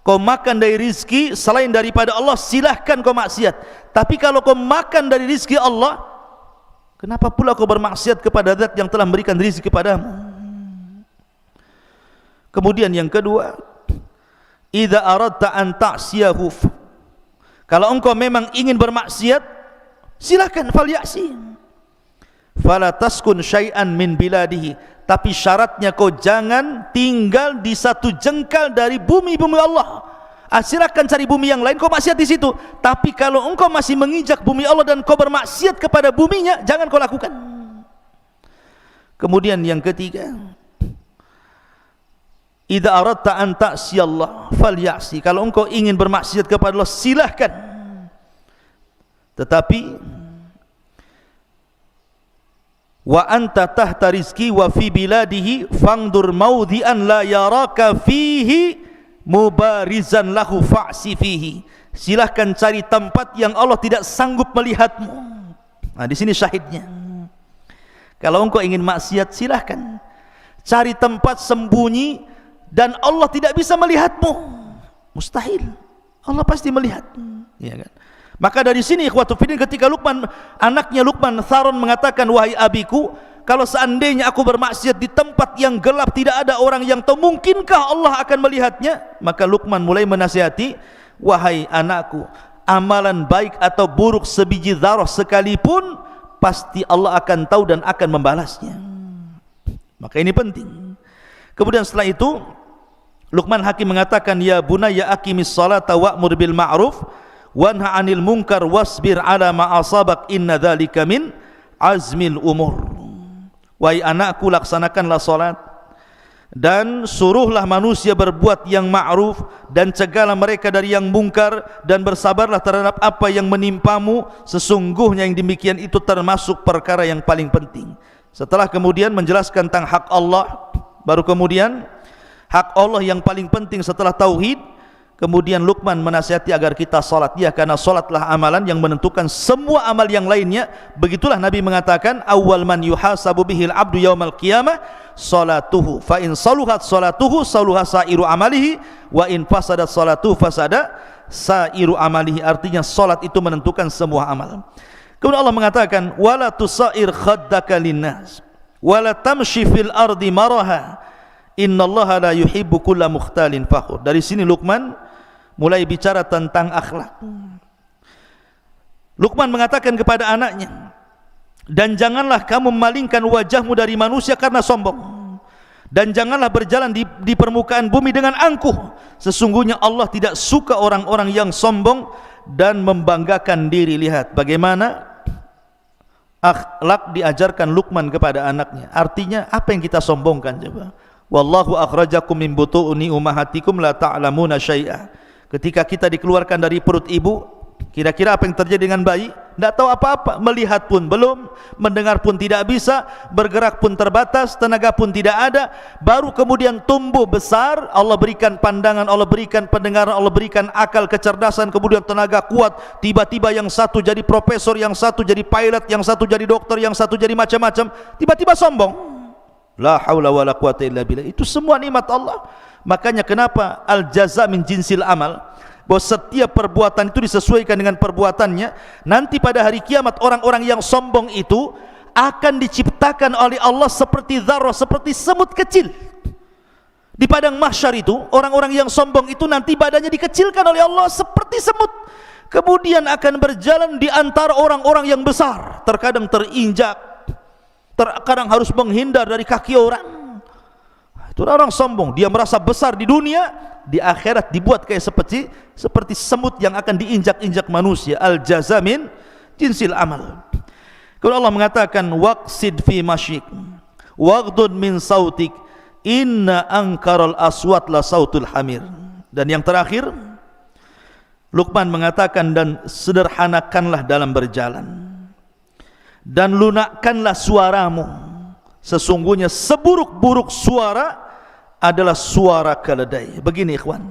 kau makan dari rizki selain daripada Allah, silahkan kau maksiat. Tapi kalau kau makan dari rizki Allah, kenapa pula kau bermaksiat kepada zat yang telah memberikan rizki kepadamu? Kemudian yang kedua, idza aradta an ta'siyahu, kalau engkau memang ingin bermaksiat, silahkan, falyasi, fala taskun syai'an min biladihi, tapi syaratnya kau jangan tinggal di satu jengkal dari bumi-bumi Allah. Silakan cari bumi yang lain, kau maksiat di situ. Tapi kalau engkau masih menginjak bumi Allah dan kau bermaksiat kepada buminya, jangan kau lakukan. Kemudian yang ketiga, idza aradta an ta'siyallah falyasi, kalau engkau ingin bermaksiat kepada Allah, silahkan, tetapi wa anta tahta rizki wa fi biladihi fangdur maudhi'an la yaraka fihi mubarizan lahu fa'si fihi, silahkan cari tempat yang Allah tidak sanggup melihatmu. Nah, di sini syahidnya. Kalau engkau ingin maksiat, silahkan cari tempat sembunyi dan Allah tidak bisa melihatmu. Mustahil, Allah pasti melihat, ya kan? Maka dari sini ikhwatu fiddin, ketika anaknya Luqman Tharon mengatakan, wahai abiku, kalau seandainya aku bermaksiat di tempat yang gelap, tidak ada orang yang tahu, mungkinkah Allah akan melihatnya? Maka Luqman mulai menasihati, wahai anakku, amalan baik atau buruk sebiji dzarah sekalipun, pasti Allah akan tahu dan akan membalasnya. Maka ini penting. Kemudian setelah itu Luqman Hakim mengatakan, ya bunayya aqimis salata wa'mur bil ma'ruf wanha 'anil munkar wasbir 'ala ma asabak inna dzalika min azmil umur. Wahai anakku, laksanakanlah salat dan suruhlah manusia berbuat yang ma'ruf dan cegahlah mereka dari yang mungkar, dan bersabarlah terhadap apa yang menimpamu, sesungguhnya yang demikian itu termasuk perkara yang paling penting. Setelah kemudian menjelaskan tentang hak Allah, baru kemudian hak Allah yang paling penting setelah tauhid. Kemudian Luqman menasihati agar kita salat, ya, karena salatlah amalan yang menentukan semua amal yang lainnya. Begitulah Nabi mengatakan, awwal man yuhasabu bihil abdu yaumal qiyamah salatuhu, fa in saluhat salatuhu saluha sairu amalihi, wa in fasadat salatuhu fasada sairu amalihi. Artinya salat itu menentukan semua amal. Kemudian Allah mengatakan, wala tusair khaddaka linnas wala tamshi fil ardi maraha innallaha la yuhibbu kulla mukhtalin fakhur. Dari sini Luqman mulai bicara tentang akhlak. Luqman mengatakan kepada anaknya, dan janganlah kamu memalingkan wajahmu dari manusia karena sombong, dan janganlah berjalan di permukaan bumi dengan angkuh. Sesungguhnya Allah tidak suka orang-orang yang sombong dan membanggakan diri. Lihat bagaimana akhlak diajarkan Luqman kepada anaknya. Artinya apa yang kita sombongkan coba? Wallahu akhrajakum min butuuni ummahatikum la ta'lamuna syai'a. Ketika kita dikeluarkan dari perut ibu, kira-kira apa yang terjadi dengan bayi? Tidak tahu apa-apa, melihat pun belum, mendengar pun tidak bisa, bergerak pun terbatas, tenaga pun tidak ada. Baru kemudian tumbuh besar, Allah berikan pandangan, Allah berikan pendengaran, Allah berikan akal, kecerdasan, kemudian tenaga kuat. Tiba-tiba yang satu jadi profesor, yang satu jadi pilot, yang satu jadi dokter, yang satu jadi macam-macam. Tiba-tiba sombong. La haula wala quwata illa billah. Itu semua nikmat Allah. Makanya kenapa al-jaza min jinsil amal, bahwa setiap perbuatan itu disesuaikan dengan perbuatannya. Nanti pada hari kiamat orang-orang yang sombong itu akan diciptakan oleh Allah seperti dzarrah, seperti semut kecil. Di padang mahsyar itu orang-orang yang sombong itu nanti badannya dikecilkan oleh Allah seperti semut, kemudian akan berjalan di antara orang-orang yang besar. Terkadang terinjak, terkadang harus menghindar dari kaki orang. Itu orang sombong, dia merasa besar di dunia, di akhirat dibuat kayak seperti semut yang akan diinjak-injak manusia. Al-jaza min jinsil amal. Kalau Allah mengatakan waqsid fi masyik waghdud min sautik inna ankaral aswat la sautul hamir. Dan yang terakhir Luqman mengatakan, dan sederhanakanlah dalam berjalan dan lunakkanlah suaramu, sesungguhnya seburuk-buruk suara adalah suara keledai. Begini ikhwan,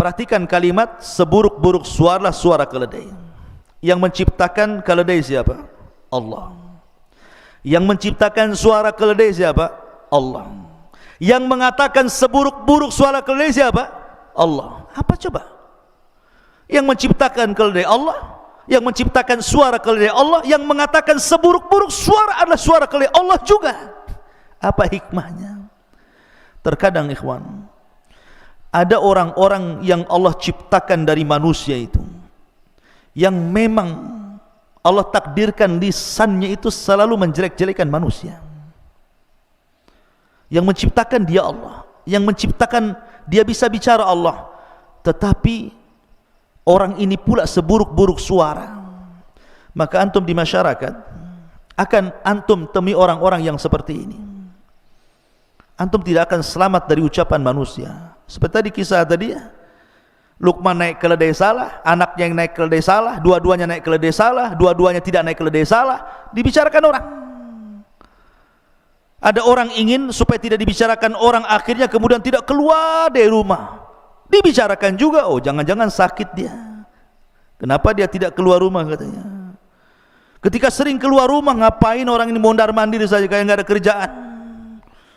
perhatikan kalimat seburuk-buruk suara, suara keledai. Yang menciptakan keledai siapa? Allah. Yang menciptakan suara keledai siapa? Allah. Yang mengatakan seburuk-buruk suara keledai siapa? Allah. Apa coba? Yang menciptakan keledai Allah, yang menciptakan suara keledai Allah, yang mengatakan seburuk-buruk suara adalah suara keledai Allah juga. Apa hikmahnya? Terkadang ikhwan, ada orang-orang yang Allah ciptakan dari manusia itu, yang memang Allah takdirkan lisannya itu selalu menjelek-jelekan manusia. Yang menciptakan dia Allah, yang menciptakan dia bisa bicara Allah, tetapi orang ini pula seburuk-buruk suara. Maka antum di masyarakat akan antum temui orang-orang yang seperti ini. Antum tidak akan selamat dari ucapan manusia. Seperti tadi kisah tadi, Luqman naik keledai salah, anaknya yang naik keledai salah, dua-duanya naik keledai salah, dua-duanya tidak naik keledai salah, dibicarakan orang. Ada orang ingin supaya tidak dibicarakan orang, akhirnya kemudian tidak keluar dari rumah. Dibicarakan juga, oh jangan-jangan sakit dia. Kenapa dia tidak keluar rumah katanya? Ketika sering keluar rumah, ngapain orang ini mondar-mandir saja kayak nggak ada kerjaan?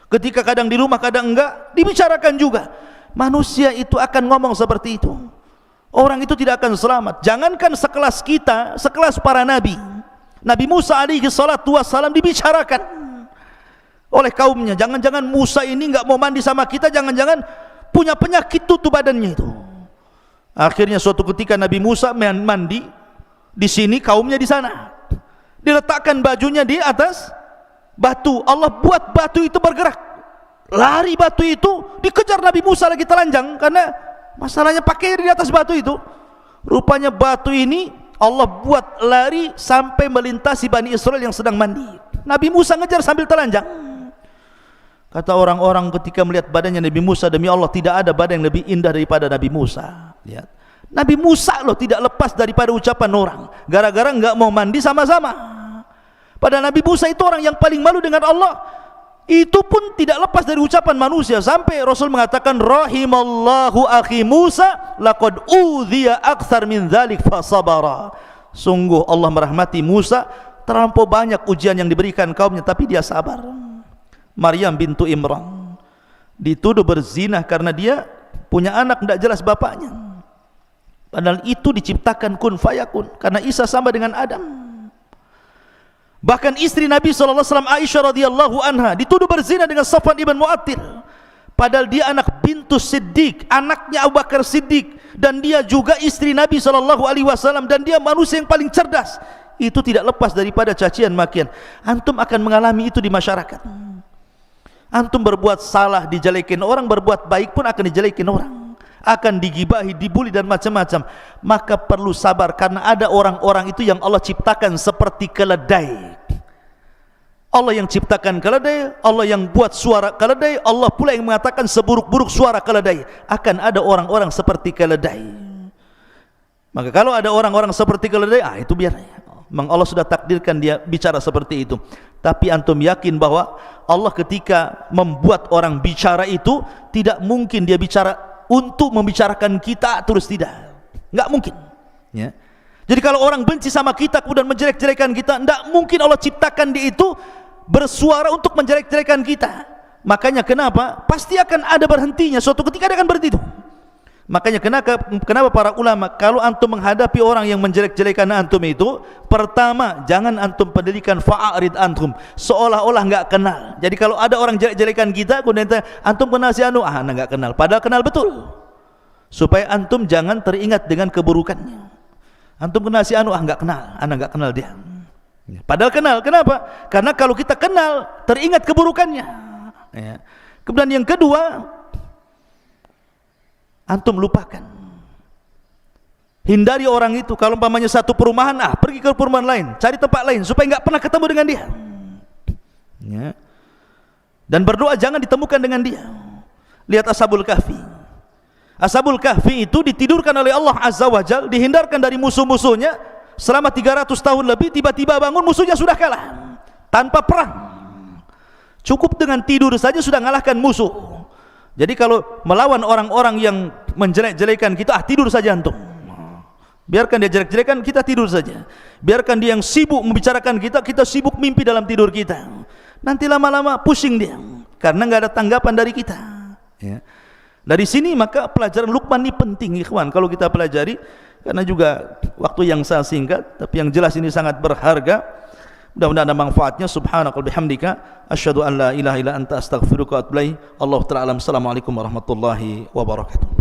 Ketika kadang di rumah, kadang enggak, dibicarakan juga. Manusia itu akan ngomong seperti itu. Orang itu tidak akan selamat. Jangankan sekelas kita, sekelas para nabi. Nabi Musa alaihi salatu wassalam dibicarakan oleh kaumnya. Jangan-jangan Musa ini enggak mau mandi sama kita, jangan-jangan punya penyakit tutup badannya itu. Akhirnya suatu ketika Nabi Musa mandi di sini, kaumnya di sana. Diletakkan bajunya di atas batu. Allah buat batu itu bergerak. Lari batu itu, dikejar Nabi Musa lagi telanjang karena masalahnya pakai di atas batu itu. Rupanya batu ini Allah buat lari sampai melintasi Bani Israel yang sedang mandi. Nabi Musa ngejar sambil telanjang. Kata orang-orang ketika melihat badannya Nabi Musa, demi Allah tidak ada badan yang lebih indah daripada Nabi Musa. Lihat, Nabi Musa loh tidak lepas daripada ucapan orang, gara-gara enggak mau mandi sama-sama. Padahal Nabi Musa itu orang yang paling malu dengan Allah, itu pun tidak lepas dari ucapan manusia. Sampai Rasul mengatakan, rahimallahu akhi Musa laqad udhiya akthar min dzalik fasabara. Sungguh Allah merahmati Musa, terlampau banyak ujian yang diberikan kaumnya, tapi dia sabar. Maryam bintu Imran dituduh berzina karena dia punya anak tidak jelas bapaknya, padahal itu diciptakan kun fayakun, karena Isa sama dengan Adam. Bahkan istri Nabi SAW, Aisyah radhiyallahu anha, dituduh berzina dengan Safwan ibn Mu'attil, padahal dia anak bintu Siddiq, anaknya Abu Bakar Siddiq, dan dia juga istri Nabi SAW, dan dia manusia yang paling cerdas. Itu tidak lepas daripada cacian makian. Antum akan mengalami itu di masyarakat. Antum berbuat salah dijelekin orang, berbuat baik pun akan dijelekin orang, akan digibahi, dibuli dan macam-macam. Maka perlu sabar, karena ada orang-orang itu yang Allah ciptakan seperti keledai. Allah yang ciptakan keledai, Allah yang buat suara keledai, Allah pula yang mengatakan seburuk-buruk suara keledai. Akan ada orang-orang seperti keledai. Maka kalau ada orang-orang seperti keledai, itu biar memang Allah sudah takdirkan dia bicara seperti itu. Tapi antum yakin bahwa Allah ketika membuat orang bicara itu, tidak mungkin dia bicara untuk membicarakan kita terus, tidak, nggak mungkin ya. Jadi kalau orang benci sama kita kemudian menjelek-jelekan kita, nggak mungkin Allah ciptakan dia itu bersuara untuk menjelek-jelekan kita. Makanya kenapa pasti akan ada berhentinya, suatu ketika dia akan berhenti itu. Makanya kenapa para ulama, kalau antum menghadapi orang yang menjelek-jelekan antum itu, pertama jangan antum pedulikan, fa'arid antum, seolah-olah nggak kenal. Jadi kalau ada orang jelek-jelekan kita, kemudian antum kenal si anu, nggak kenal, padahal kenal betul. Supaya antum jangan teringat dengan keburukannya. Antum kenal si anu, nggak kenal, nggak kenal dia. Padahal kenal. Kenapa? Karena kalau kita kenal, teringat keburukannya. Kemudian yang kedua, antum lupakan, hindari orang itu. Kalau umpamanya satu perumahan, pergi ke perumahan lain, cari tempat lain supaya nggak pernah ketemu dengan dia ya. Dan berdoa jangan ditemukan dengan dia. Lihat Ashabul Kahfi. Ashabul Kahfi itu ditidurkan oleh Allah Azza wa Jal, dihindarkan dari musuh-musuhnya selama 300 tahun lebih. Tiba-tiba bangun, musuhnya sudah kalah tanpa perang. Cukup dengan tidur saja sudah mengalahkan musuh. Jadi kalau melawan orang-orang yang menjelek-jelekan kita, tidur saja antum. Biarkan dia jelek-jelekan, kita tidur saja. Biarkan dia yang sibuk membicarakan kita, kita sibuk mimpi dalam tidur kita. Nanti lama-lama pusing dia, karena nggak ada tanggapan dari kita ya. Dari sini maka pelajaran Luqman ini penting ikhwan, kalau kita pelajari. Karena juga waktu yang sangat singkat, tapi yang jelas ini sangat berharga. Mudah-mudahan ada manfaatnya. Subhanakal bihamdika asyhadu an la ilaha illa anta astaghfiruka wa atubu ilaik. Allahu ta'ala alam. Assalamualaikum warahmatullahi wabarakatuh.